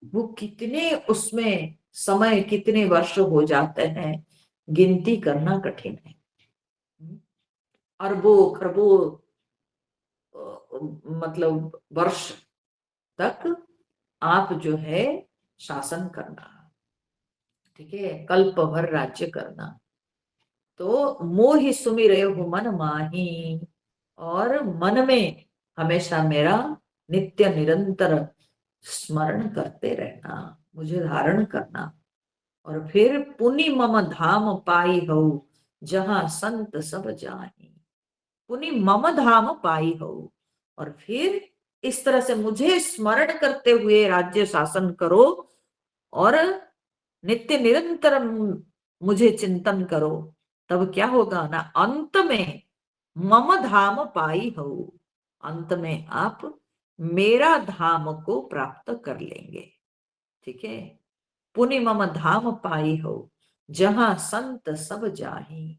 वो कितने उसमें समय, कितने वर्ष हो जाते हैं, गिनती करना कठिन है। अरबों खरबों मतलब वर्ष तक आप जो है शासन करना, ठीक है, कल्प भर राज्य करना। तो मोहि सुमिरे हो मन माही, और मन में हमेशा मेरा नित्य निरंतर स्मरण करते रहना, मुझे धारण करना। और फिर पुनि मम धाम पाई हो, जहां संत सब जाहि, पुनि मम धाम पाई हो, और फिर इस तरह से मुझे स्मरण करते हुए राज्य शासन करो और नित्य निरंतर मुझे चिंतन करो, तब क्या होगा ना, अंत में मम धाम पाई हो, अंत में आप मेरा धाम को प्राप्त कर लेंगे। ठीक है, पुनि मम धाम पाई हो, जहां संत सब जाहि,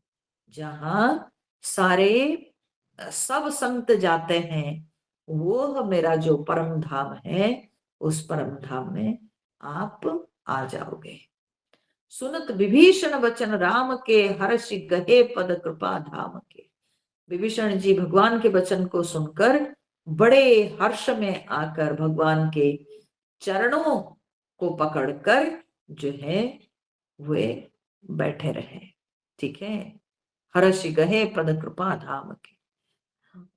जहां सारे सब संत जाते हैं, वो मेरा जो परम धाम है, उस परम धाम में आप आ जाओगे। सुनत विभीषण वचन राम के, हर्षि गहे पद कृपा धाम के। विभीषण जी भगवान के वचन को सुनकर बड़े हर्ष में आकर भगवान के चरणों को पकड़कर जो है वे बैठे रहे। ठीक है, हर्षि गहे पद कृपा धाम के।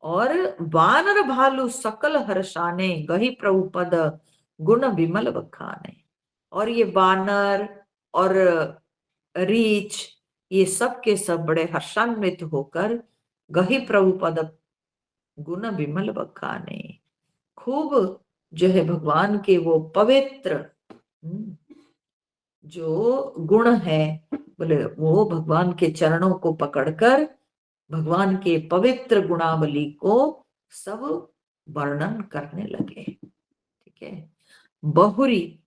और वानर भालू सकल हर्षाने, गही प्रभु पद गुण विमल बखाने। और ये वानर और रीछ, ये सब के सब बड़े हर्षान्वित होकर गही प्रभु पद गुण विमल बखाने, खूब जो है भगवान के वो पवित्र जो गुण है, बोले वो भगवान के चरणों को पकड़कर भगवान के पवित्र गुणावली को सब वर्णन करने लगे। ठीक है, बहुरी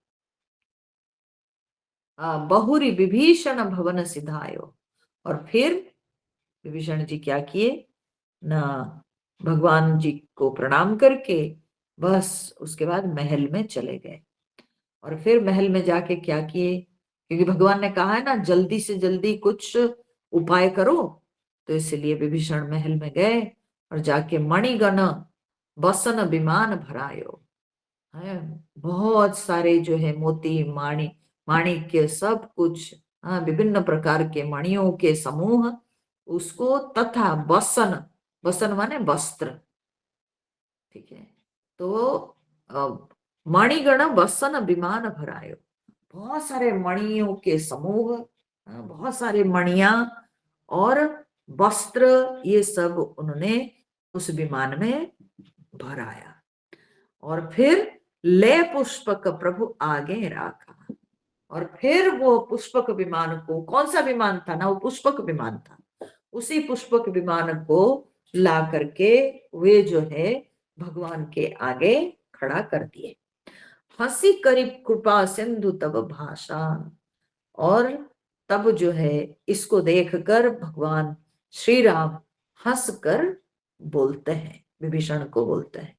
बहुरी विभीषण भवन सिधायो। और फिर विभीषण जी क्या किए ना, भगवान जी को प्रणाम करके बस उसके बाद महल में चले गए। और फिर महल में जाके क्या किए, क्योंकि भगवान ने कहा है ना जल्दी से जल्दी कुछ उपाय करो, तो इसलिए विभीषण महल में गए और जाके मणिगण बसन विमान भरायो है, बहुत सारे जो है मोती माणिक्य सब कुछ, हाँ, विभिन्न प्रकार के मणियों के समूह उसको, तथा बसन, बसन माने वस्त्र। ठीक है, तो मणिगण बसन विमान भरायो, बहुत सारे मणियों के समूह, बहुत सारे मणिया और वस्त्र, ये सब उन्होंने उस विमान में भराया। और फिर ले पुष्पक प्रभु आगे रखा। और फिर वो पुष्पक विमान को, कौन सा विमान था ना, वो पुष्पक विमान था, उसी पुष्पक विमान को ला करके वे जो है भगवान के आगे खड़ा कर दिए। हंसी करीब कृपा सिंधु तब भाषा। और तब जो है इसको देखकर भगवान श्री राम हंसकर बोलते हैं, विभीषण को बोलते हैं,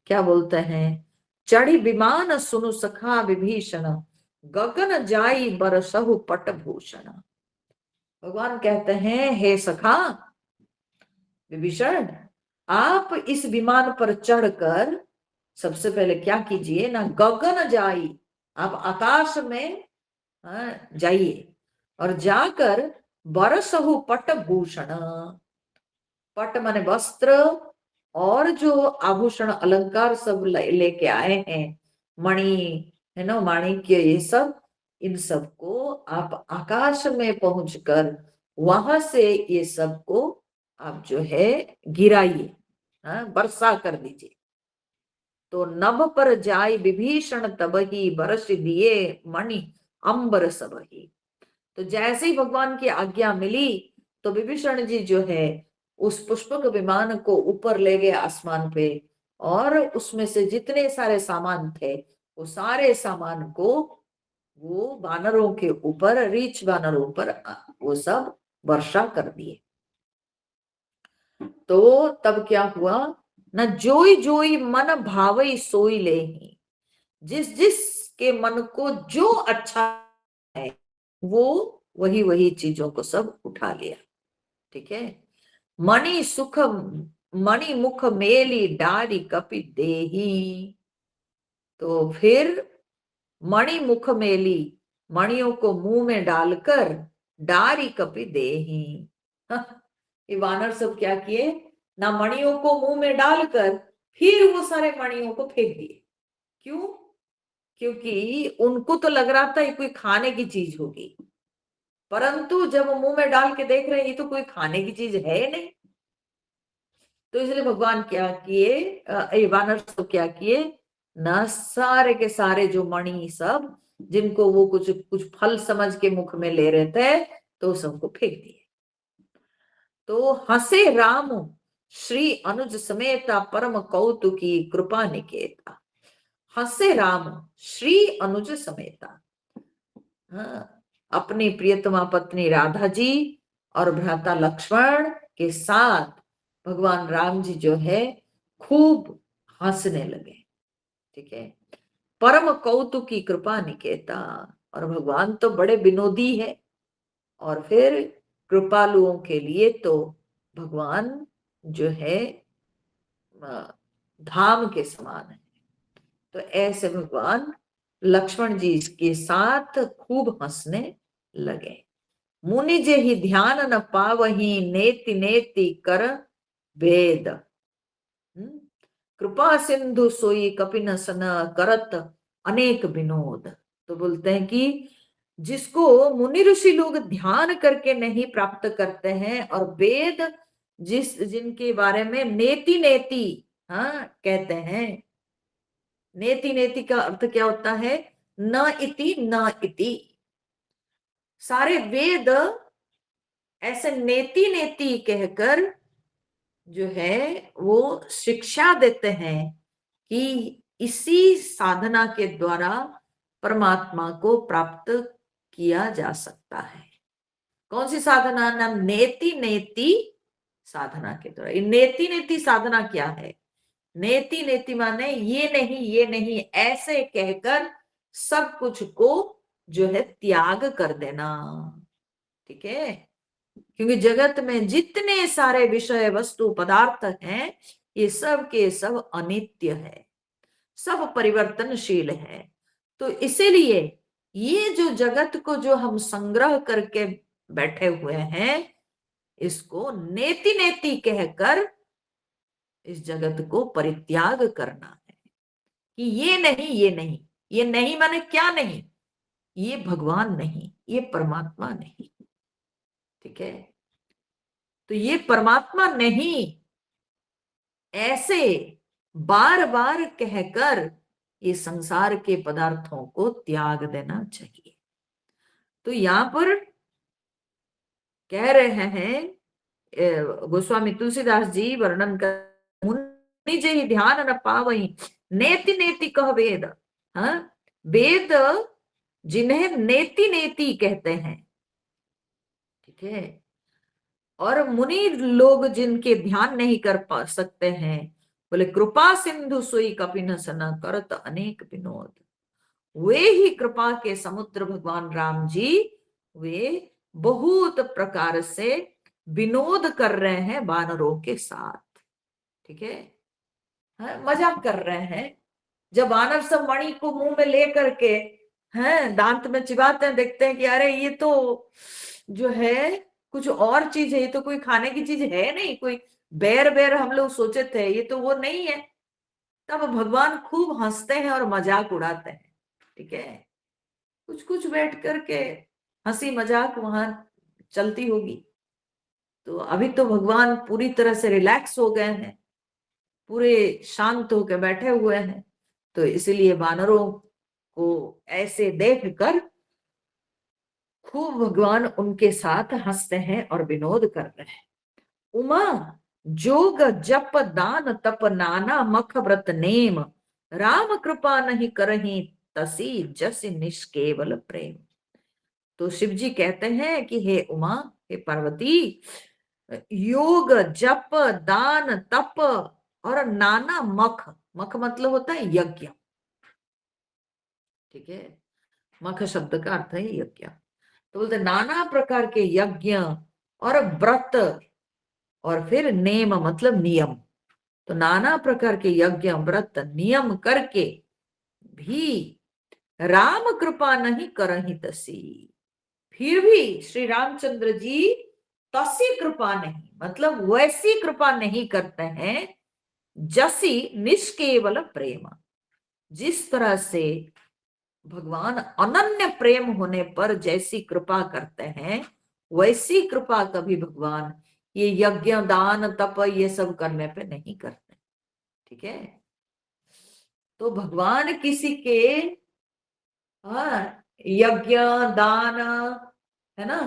क्या बोलते हैं, चढ़ी विमान सुनु सखा विभीषण, गगन जाई बरसहु पट भूषण। भगवान कहते हैं, हे सखा विभीषण, आप इस विमान पर चढ़कर सबसे पहले क्या कीजिए ना, गगन जाई, आप आकाश में जाइए और जाकर बरसहु पट भूषण, पट माने वस्त्र, और जो आभूषण अलंकार सब लेके आए हैं, मणि है ना, माणिक्य, ये सब, इन सबको आप आकाश में पहुंचकर वहां से ये सबको आप जो है गिराइए, वर्षा कर दीजिए। तो नभ पर जाय विभीषण तबही, बरस दिए मणि अंबर सबही। तो जैसे ही भगवान की आज्ञा मिली, तो विभीषण जी जो है उस पुष्पक विमान को ऊपर ले गए आसमान पे, और उसमें से जितने सारे सामान थे, वो सारे सामान को वो वानरों के ऊपर, रीछ वानरों पर वो सब वर्षा कर दिए। तो तब क्या हुआ न, जोई जोई मन भावई सोई ले, जिस जिस के मन को जो अच्छा है वो वही वही चीजों को सब उठा लिया। ठीक है, मणि सुख मणि मुख मेली डारी कपि देही। तो फिर मणि मुख मेली, मणियों को मुंह में डालकर डारी कपि देही। ये वानर सब क्या किए ना, मणियों को मुंह में डालकर फिर वो सारे मणियों को फेंक दिए। क्यों? क्योंकि उनको तो लग रहा था ये कोई खाने की चीज होगी, परंतु जब मुंह में डाल के देख रहे हैं ये तो कोई खाने की चीज है नहीं। तो इसलिए भगवान क्या किए, ये वानर सब क्या किए ना, सारे के सारे जो मणि सब जिनको वो कुछ कुछ फल समझ के मुख में ले रहे थे, तो सबको फेंक दिए। तो हंसे राम श्री अनुज समेता परम कौतुकी कृपा निकेता। हंसे राम श्री अनुज समेता, हाँ, अपनी प्रियतमा पत्नी राधा जी और भ्राता लक्ष्मण के साथ भगवान राम जी जो है खूब हंसने लगे। ठीक है, परम कौतुकी कृपा निकेता, और भगवान तो बड़े विनोदी है, और फिर कृपालुओं के लिए तो भगवान जो है धाम के समान है। तो ऐसे भगवान लक्ष्मण जी के साथ खूब हंसने लगे। मुनि जे ही ध्यान न पावही नेति नेति कर वेद। कृपा सिंधु सोई कपिन सन करत अनेक विनोद। तो बोलते हैं कि जिसको मुनि ऋषि लोग ध्यान करके नहीं प्राप्त करते हैं, और वेद जिनके बारे में नेति नेति हाँ कहते हैं। नेति नेति का अर्थ क्या होता है, न इति न इति। सारे वेद ऐसे नेति नेति कहकर जो है वो शिक्षा देते हैं कि इसी साधना के द्वारा परमात्मा को प्राप्त किया जा सकता है। कौन सी साधना, नाम नेति नेति साधना के द्वारा। नेति नेति साधना क्या है, नेति नेति माने ये नहीं ऐसे कहकर सब कुछ को जो है त्याग कर देना। ठीक है, क्योंकि जगत में जितने सारे विषय वस्तु पदार्थ हैं, ये सब के सब अनित्य है, सब परिवर्तनशील है। तो इसीलिए ये जो जगत को जो हम संग्रह करके बैठे हुए हैं, इसको नेति नेति कहकर इस जगत को परित्याग करना है कि ये नहीं ये नहीं। ये नहीं माने क्या नहीं, ये भगवान नहीं, ये परमात्मा नहीं। ठीक है, तो ये परमात्मा नहीं ऐसे बार बार कहकर ये संसार के पदार्थों को त्याग देना चाहिए। तो यहां पर कह रहे हैं गोस्वामी तुलसीदास जी वर्णन कर, मुनि जे ही ध्यान न पावई नेति नेति कह वेद। हाँ, वेद जिन्हें नेति नेति कहते हैं। ठीक है, और मुनि लोग जिनके ध्यान नहीं कर पा सकते हैं, बोले कृपा सिंधु सोई कपिन सना करत अनेक विनोद। वे ही कृपा के समुद्र भगवान राम जी, वे बहुत प्रकार से विनोद कर रहे हैं वानरों के साथ। ठीक है, मजाक कर रहे हैं। जब वानर सब मणि को मुंह में ले करके हैं दांत में चिबाते हैं, देखते हैं कि अरे ये तो जो है कुछ और चीज है, ये तो कोई खाने की चीज है नहीं, कोई बेर बेर हम लोग सोचे थे, ये तो वो नहीं है। तब भगवान खूब हंसते हैं और मजाक उड़ाते हैं। ठीक है, कुछ कुछ बैठ करके हंसी मजाक वहां चलती होगी। तो अभी तो भगवान पूरी तरह से रिलैक्स हो गए हैं, पूरे शांत होकर बैठे हुए हैं। तो इसलिए वानरों को ऐसे देखकर खूब भगवान उनके साथ हंसते हैं और विनोद कर रहे हैं। उमा जोग जप दान तप नाना मख व्रत नेम, राम कृपा नहीं करही तसी जस निष्केवल प्रेम। तो शिव जी कहते हैं कि हे उमा, हे पार्वती, योग जप दान तप और नाना मख, मख मतलब होता है यज्ञ। ठीक है, मख शब्द का अर्थ है यज्ञ। तो बोलते नाना प्रकार के यज्ञ और व्रत, और फिर नेम मतलब नियम। तो नाना प्रकार के यज्ञ व्रत नियम करके भी राम कृपा नहीं करही तसी, फिर भी श्री रामचंद्र जी तसी कृपा नहीं, मतलब वैसी कृपा नहीं करते हैं जसी निष्केवल प्रेम। जिस तरह से भगवान अनन्य प्रेम होने पर जैसी कृपा करते हैं, वैसी कृपा कभी भगवान ये यज्ञ दान तप ये सब करने पे नहीं करते। ठीक है, तो भगवान किसी के यज्ञ दान, है ना,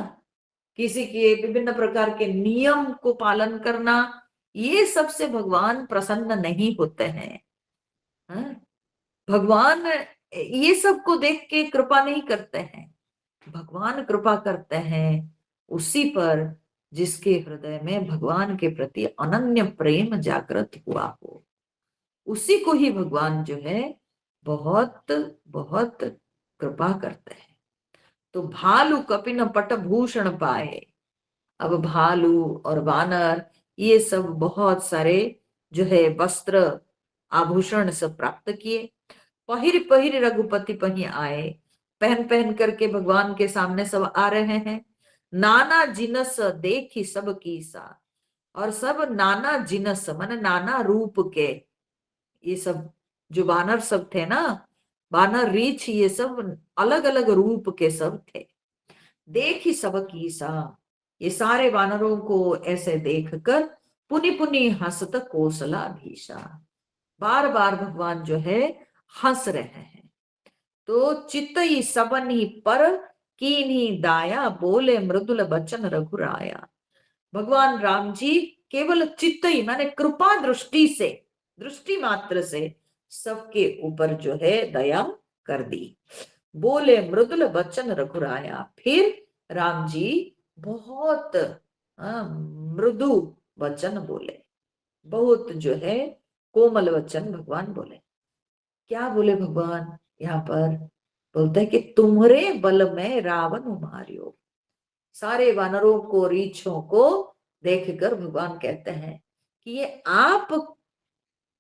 किसी के विभिन्न प्रकार के नियम को पालन करना, ये सबसे भगवान प्रसन्न नहीं होते हैं। हाँ? भगवान ये सब को देख के कृपा नहीं करते हैं। भगवान कृपा करते हैं उसी पर जिसके हृदय में भगवान के प्रति अनन्य प्रेम जागृत हुआ हो, उसी को ही भगवान जो है बहुत बहुत कृपा करते हैं। तो भालू कपिन पट भूषण पाए, अब भालू और वानर ये सब बहुत सारे जो है वस्त्र आभूषण सब प्राप्त किए। पहिर पहिर रघुपति पही आए, पहन पहन करके भगवान के सामने सब आ रहे हैं। नाना जिनस देखी सब कीसा, और सब नाना जिनस माने नाना रूप के, ये सब जो वानर सब थे ना, वानर रीछ ये सब अलग अलग रूप के सब थे। देखी सब कीसा, ये सारे वानरों को ऐसे देखकर पुनि पुनि हंसत कोसला भीषा, बार बार भगवान जो है हंस रहे हैं। तो चित्तई सबन ही पर कीन्ही दाया, बोले मृदुल बचन रघुराया। भगवान राम जी केवल चित्तई माने कृपा दृष्टि से, दृष्टि मात्र से सबके ऊपर जो है दया कर दी। बोले मृदुल बचन रघुराया, फिर राम जी बहुत मृदु वचन बोले, बहुत जो है कोमल वचन भगवान बोले। क्या बोले भगवान यहाँ पर? बोलते हैं कि तुम्हारे बल में रावण मारियो। सारे वानरों को रीछों को देखकर भगवान कहते हैं कि ये आप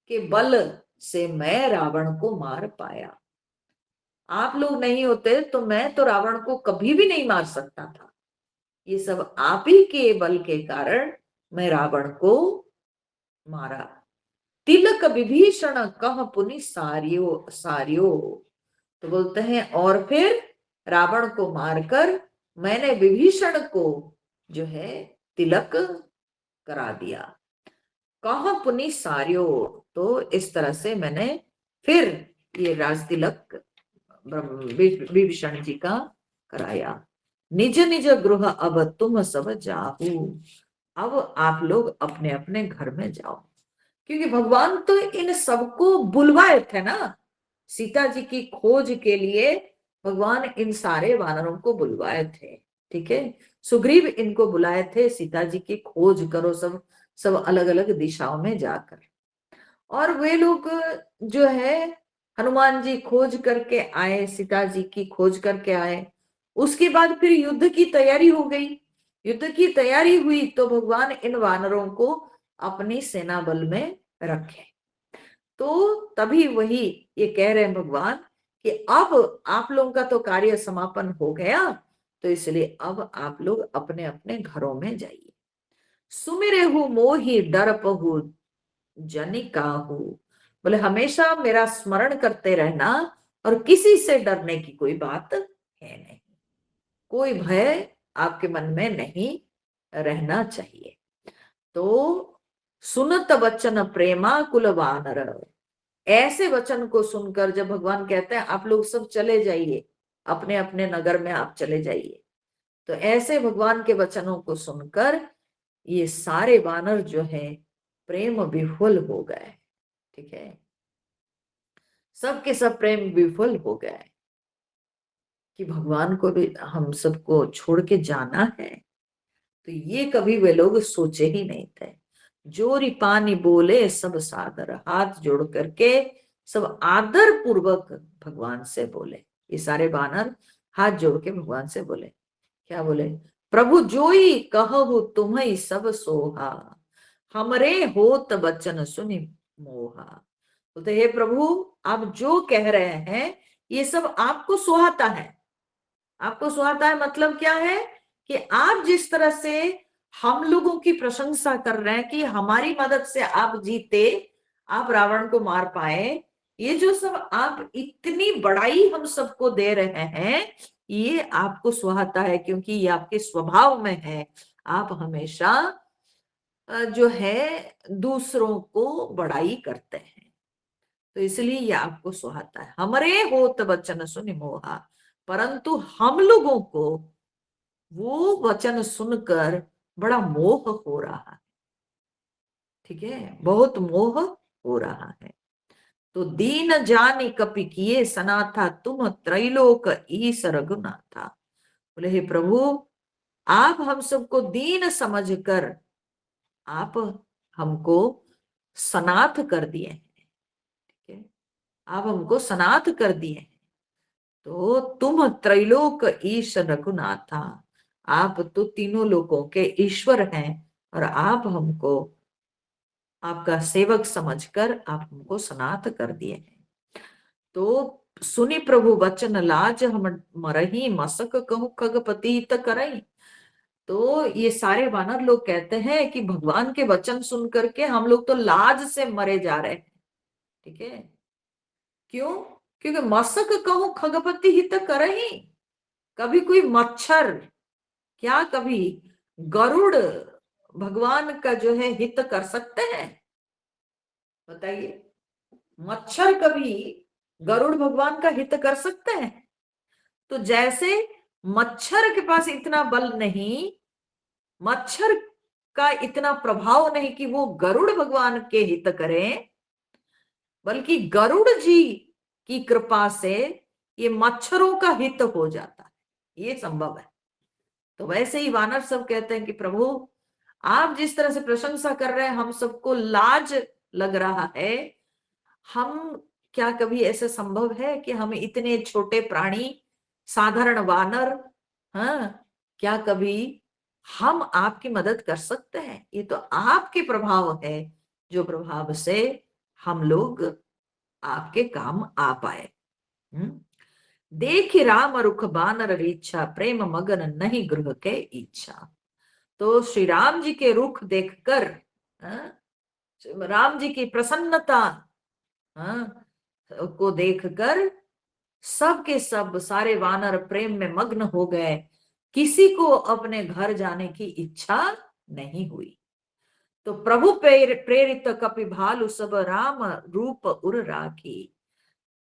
के बल से मैं रावण को मार पाया, आप लोग नहीं होते तो मैं तो रावण को कभी भी नहीं मार सकता था। ये सब आप ही के बल के कारण मैं रावण को मारा। तिलक विभीषण कह पुनि सारियो सारियो, तो बोलते हैं और फिर रावण को मारकर मैंने विभीषण को जो है तिलक करा दिया। कह पुनि सारियो, तो इस तरह से मैंने फिर ये राज तिलक विभीषण जी का कराया। निज निज गृह अब तुम सब जाहू, अब आप लोग अपने अपने घर में जाओ। क्योंकि भगवान तो इन सबको बुलवाए थे ना, सीता जी की खोज के लिए भगवान इन सारे वानरों को बुलवाए थे। ठीक है, सुग्रीव इनको बुलाए थे, सीता जी की खोज करो सब सब अलग अलग दिशाओं में जाकर। और वे लोग जो है हनुमान जी खोज करके आए, सीता जी की खोज करके आए। उसके बाद फिर युद्ध की तैयारी हो गई। युद्ध की तैयारी हुई तो भगवान इन वानरों को अपनी सेना बल में रखे। तो तभी वही ये कह रहे हैं भगवान कि अब आप लोगों का तो कार्य समापन हो गया, तो इसलिए अब आप लोग अपने अपने घरों में जाइए। सुमिरे हूं मोहि डरपहु जनिकाहू, बोले हमेशा मेरा स्मरण करते रहना, और किसी से डरने की कोई बात है नहीं, कोई भय आपके मन में नहीं रहना चाहिए। तो सुनत वचन प्रेमा कुल वानर, ऐसे वचन को सुनकर जब भगवान कहते हैं आप लोग सब चले जाइए, अपने अपने नगर में आप चले जाइए, तो ऐसे भगवान के वचनों को सुनकर ये सारे वानर जो है प्रेम विह्वल हो गए। ठीक है, सबके सब प्रेम विह्वल हो गए कि भगवान को भी हम सबको छोड़ के जाना है। तो ये कभी वे लोग सोचे ही नहीं थे। जोरी पानी बोले सब सादर, हाथ जोड़ करके सब आदर पूर्वक भगवान से बोले। ये सारे बानर हाथ जोड़ के भगवान से बोले, क्या बोले? प्रभु जोई कहु तुम्हें सब सोहा, हमरे होत वचन सुनि मोहा। बोलते हे प्रभु, आप जो कह रहे हैं ये सब आपको सुहाता है। आपको सुहाता है मतलब क्या है कि आप जिस तरह से हम लोगों की प्रशंसा कर रहे हैं कि हमारी मदद से आप जीते, आप रावण को मार पाए, ये जो सब आप इतनी बड़ाई हम सबको दे रहे हैं, ये आपको सुहाता है, क्योंकि ये आपके स्वभाव में है। आप हमेशा जो है दूसरों को बड़ाई करते हैं। तो इसलिए ये आपको सुहाता है। हमरे होत वचन सुनि मोहा, परंतु हम लोगों को वो वचन सुनकर बड़ा मोह हो रहा है। ठीक है, बहुत मोह हो रहा है। तो दीन जानी कपि किए सनाथा, तुम त्रैलोक ईश रघुनाथा। बोले हे प्रभु, आप हम सबको दीन समझकर आप हमको सनाथ कर दिए हैं। ठीक है, आप हमको सनाथ कर दिए हैं। तो तुम त्रैलोक ईश रघुनाथा, आप तो तीनों लोकों के ईश्वर हैं, और आप हमको आपका सेवक समझकर आप हमको सनाथ कर दिए हैं। तो सुनी प्रभु वचन लाज, हम मरही मसक कहूं खगपति त करई। तो ये सारे वानर लोग कहते हैं कि भगवान के वचन सुन करके हम लोग तो लाज से मरे जा रहे हैं। ठीक है, क्यों? क्योंकि मसक कहूं खगपति हित करही। कभी कोई मच्छर, क्या कभी गरुड़ भगवान का जो है हित कर सकते हैं? बताइए, मच्छर कभी गरुड़ भगवान का हित कर सकते हैं? तो जैसे मच्छर के पास इतना बल नहीं, मच्छर का इतना प्रभाव नहीं कि वो गरुड़ भगवान के हित करें, बल्कि गरुड़ जी की कृपा से ये मच्छरों का हित हो जाता है, ये संभव है। तो वैसे ही वानर सब कहते हैं कि प्रभु, आप जिस तरह से प्रशंसा कर रहे हैं, हम सबको लाज लग रहा है। हम, क्या कभी ऐसा संभव है कि हम इतने छोटे प्राणी, साधारण वानर, हाँ, क्या कभी हम आपकी मदद कर सकते हैं? ये तो आपके प्रभाव है, जो प्रभाव से हम लोग आपके काम आ पाए। देख राम रुख बानर रीच्छा, प्रेम मगन नहीं गृह के इच्छा। तो श्री राम जी के रुख देखकर, हाँ, राम जी की प्रसन्नता, हाँ, को देखकर सब के सब सारे वानर प्रेम में मग्न हो गए। किसी को अपने घर जाने की इच्छा नहीं हुई। तो प्रभु प्रेरित कपि भालु, सब राम रूप उर राखी।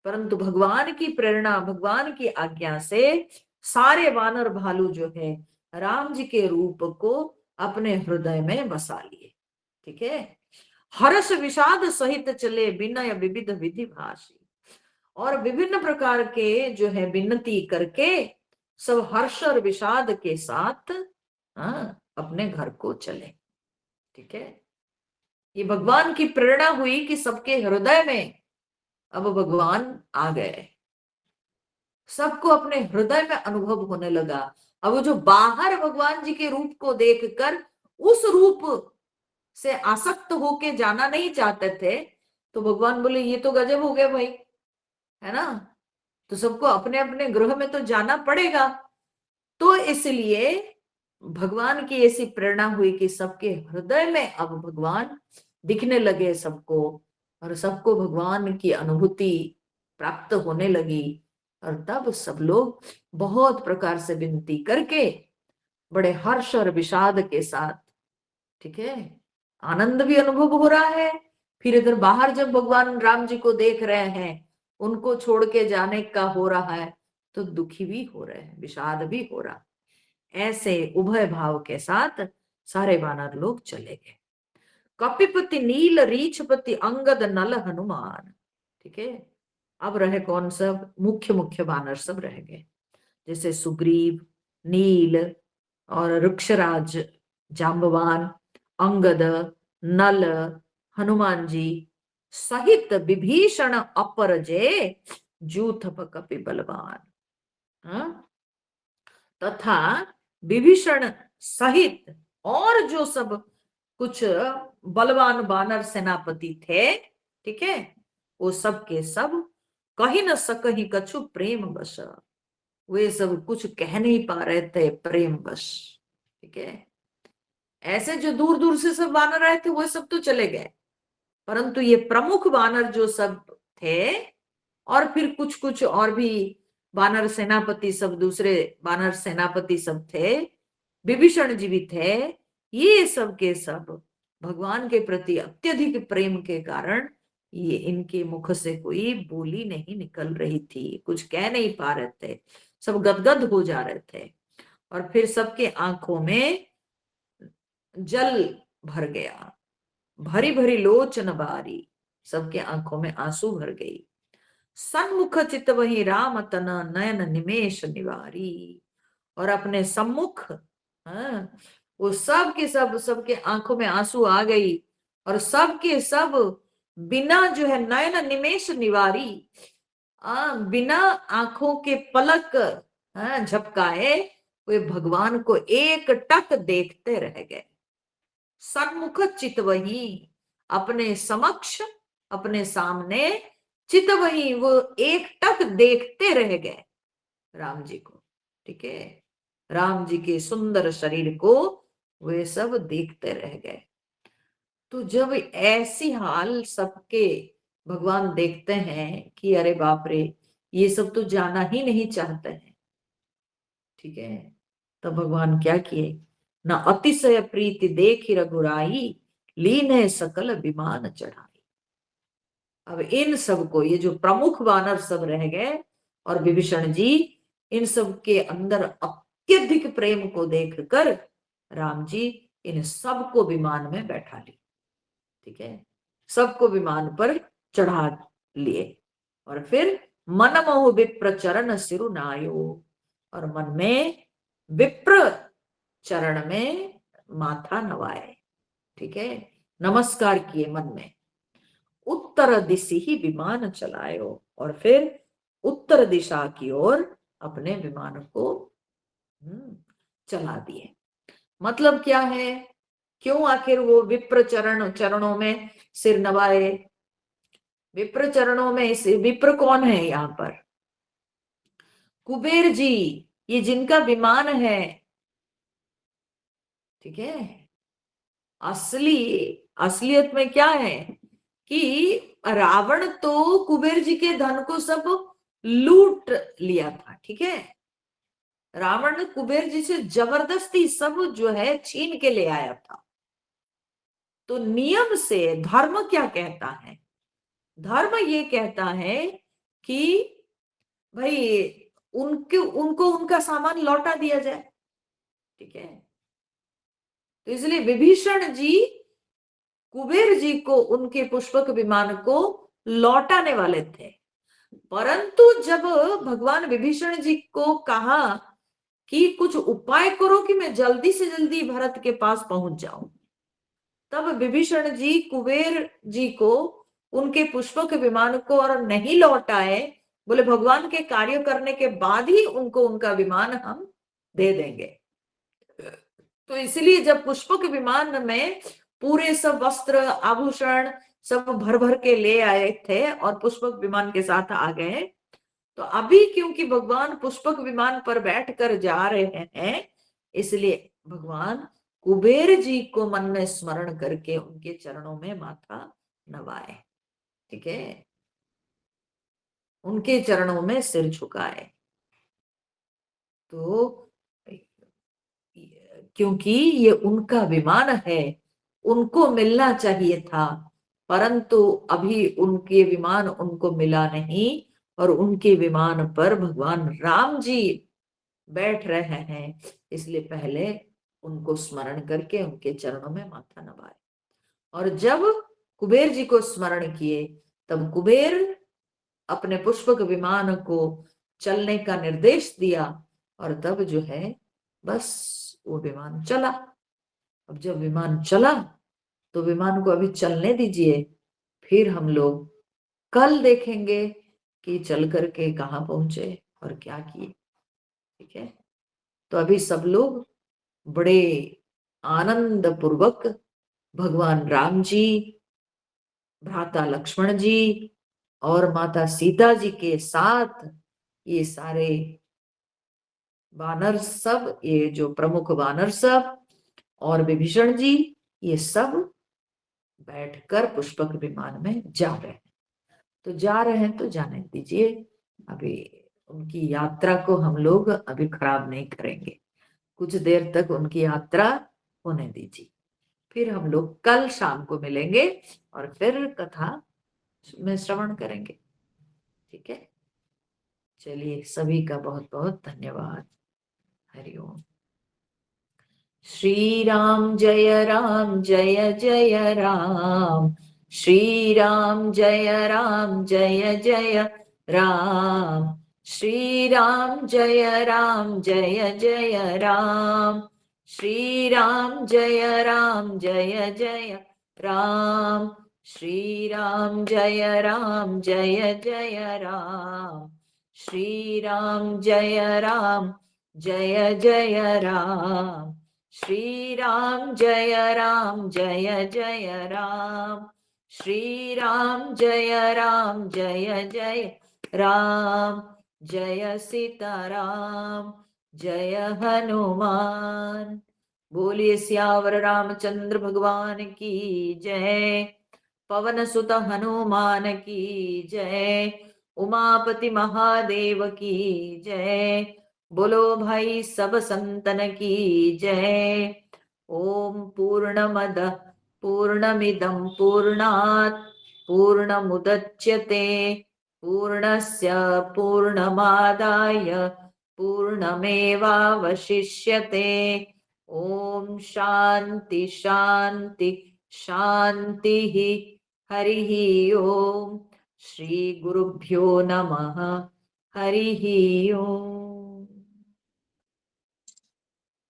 परंतु भगवान की प्रेरणा, भगवान की आज्ञा से सारे वानर भालू जो है राम जी के रूप को अपने हृदय में बसा लिए। ठीक है, हर्ष विषाद सहित चले, विनय विविध विधि भाषी। और विभिन्न प्रकार के जो है विनती करके सब हर्ष और विषाद के साथ, हाँ, अपने घर को चले। ठीक है, ये भगवान की प्रेरणा हुई कि सबके हृदय में अब भगवान आ गए, सबको अपने हृदय में अनुभव होने लगा। अब वो जो बाहर भगवान जी के रूप को देखकर उस रूप से आसक्त होके जाना नहीं चाहते थे, तो भगवान बोले ये तो गजब हो गया भाई, है ना, तो सबको अपने अपने गृह में तो जाना पड़ेगा। तो इसलिए भगवान की ऐसी प्रेरणा हुई कि सबके हृदय में अब भगवान दिखने लगे सबको, और सबको भगवान की अनुभूति प्राप्त होने लगी। और तब सब लोग बहुत प्रकार से विनती करके बड़े हर्ष और विषाद के साथ, ठीक है, आनंद भी अनुभव हो रहा है। फिर इधर बाहर जब भगवान राम जी को देख रहे हैं, उनको छोड़ के जाने का हो रहा है, तो दुखी भी हो रहे हैं, विषाद भी हो रहा। ऐसे उभय भाव के साथ सारे वानर लोग चले गए। कपिपति नील रीछपति अंगद नल हनुमान। ठीक है, अब रहे कौन सब? मुख्य मुख्य वानर सब रह गए, जैसे सुग्रीव, नील और वृक्षराज जाम्बवान, अंगद, नल, हनुमान जी सहित विभीषण अपर जे, जूथप कपि बलवान। हाँ? तथा विभीषण सहित और जो सब कुछ बलवान वानर सेनापति थे, ठीक है, वो सब के सब कहीं न सकही कछु प्रेम वश, वे सब कुछ कह नहीं पा रहे थे प्रेम वश। ठीक है, ऐसे जो दूर दूर से सब वानर आए थे वो सब तो चले गए, परंतु ये प्रमुख वानर जो सब थे, और फिर कुछ कुछ और भी वानर सेनापति सब, दूसरे वानर सेनापति सब थे, विभीषण जी भी थे, ये सब के सब भगवान के प्रति अत्यधिक प्रेम के कारण ये इनके मुख से कोई बोली नहीं निकल रही थी, कुछ कह नहीं पा रहे थे, सब गदगद हो जा रहे थे। और फिर सबके आंखों में जल भर गया, भरी भरी लोचन बारी, सबके आंखों में आंसू भर गई। सन्मुख चित वही राम तन नयन निमेश निवारी। और अपने सम्मुख, हाँ, वो सब के सब, सबके आंखों में आंसू आ गई, और सब के सब बिना जो है नयन निमेश निवारी, बिना आंखों के पलक झपकाए वे भगवान को एक टक देखते रह गए। सन्मुख चितवही, अपने समक्ष, अपने सामने, चितवही, वो एक टक देखते रह गए राम जी को। ठीक है, राम जी के सुंदर शरीर को वे सब देखते रह गए। तो जब ऐसी हाल सबके भगवान देखते हैं कि अरे बाप रे, ये सब तो जाना ही नहीं चाहते हैं। ठीक है, तो भगवान क्या किए, न अतिशय प्रीति देखी रघुराई, लीन है सकल विमान चढ़ाई। अब इन सबको, ये जो प्रमुख वानर सब रह गए और विभीषण जी, इन सब के अंदर अत्यधिक प्रेम को देखकर राम जी इन सबको विमान में बैठा ली। ठीक है, सबको विमान पर चढ़ा लिए, और फिर मन मोह विप्र चरण सिरुनायो, और मन में विप्र चरण में माथा नवाए। ठीक है, नमस्कार किए मन में। उत्तर दिशि ही विमान चलायो, और फिर उत्तर दिशा की ओर अपने विमान को चला दिए। मतलब क्या है, क्यों आखिर वो विप्र चरणों में सिर नवाए? विप्र चरणों में से विप्र कौन है यहाँ पर? कुबेर जी, ये जिनका विमान है। ठीक है, असली असलियत में क्या है कि रावण तो कुबेर जी के धन को सब लूट लिया था। ठीक है, रावण ने कुबेर जी से जबरदस्ती सब जो है छीन के ले आया था। तो नियम से धर्म क्या कहता है? धर्म ये कहता है कि भाई उनके उनको उनका सामान लौटा दिया जाए। ठीक है, तो इसलिए विभीषण जी कुबेर जी को उनके पुष्पक विमान को लौटाने वाले थे, परंतु जब भगवान विभीषण जी को कहा कि कुछ उपाय करो कि मैं जल्दी से जल्दी भरत के पास पहुंच जाऊं, तब विभीषण जी कुबेर जी को उनके पुष्पक विमान को और नहीं लौटाए, बोले भगवान के कार्य करने के बाद ही उनको उनका विमान हम दे देंगे। तो इसलिए जब पुष्पक विमान में पूरे सब वस्त्र आभूषण सब भर भर के ले आए थे और पुष्पक विमान के साथ आ गए, तो अभी क्योंकि भगवान पुष्पक विमान पर बैठकर जा रहे हैं, इसलिए भगवान कुबेर जी को मन में स्मरण करके उनके चरणों में माथा नवाए। ठीक है, उनके चरणों में सिर झुकाए। तो क्योंकि ये उनका विमान है, उनको मिलना चाहिए था, परंतु अभी उनके विमान उनको मिला नहीं, और उनके विमान पर भगवान राम जी बैठ रहे हैं, इसलिए पहले उनको स्मरण करके उनके चरणों में माथा नवाए। और जब कुबेर जी को स्मरण किए, तब कुबेर अपने पुष्पक विमान को चलने का निर्देश दिया, और तब जो है बस वो विमान चला। अब जब विमान चला तो विमान को अभी चलने दीजिए, फिर हम लोग कल देखेंगे कि चल करके कहाँ पहुंचे और क्या किए। ठीक है, तो अभी सब लोग बड़े आनंद पूर्वक भगवान राम जी, भ्राता लक्ष्मण जी और माता सीता जी के साथ ये सारे वानर सब, ये जो प्रमुख वानर सब और विभीषण जी, ये सब बैठकर पुष्पक विमान में जा रहे हैं। तो जा रहे हैं तो जाने दीजिए, अभी उनकी यात्रा को हम लोग अभी खराब नहीं करेंगे, कुछ देर तक उनकी यात्रा होने दीजिए, फिर हम लोग कल शाम को मिलेंगे और फिर कथा में श्रवण करेंगे। ठीक है, चलिए सभी का बहुत बहुत धन्यवाद। हरिओम। श्री राम जय राम जय जय राम, श्री राम जय राम जय जय राम, श्री राम जय राम जय जय राम, श्री राम जय राम जय जय राम, श्री राम जय राम जय जय राम, श्री राम जय राम जय जय राम, श्री राम जय राम जय जय राम, श्री राम जय राम जय जय राम, जय सीताराम जय हनुमान। बोलिए सियावर रामचंद्र भगवान की जय, पवन सुत हनुमान की जय, उमापति महादेव की जय, बोलो भाई सब संतन की जय। ओम पूर्णमद पूर्णमिदं पूर्णात् पूर्णमुदच्यते पूर्णस्य पूर्णमादाय पूर्णमेवावशिष्यते। ओम शांति शांति शांतिः। हरिः ओम। श्री गुरुभ्यो नमः। हरिः ओम।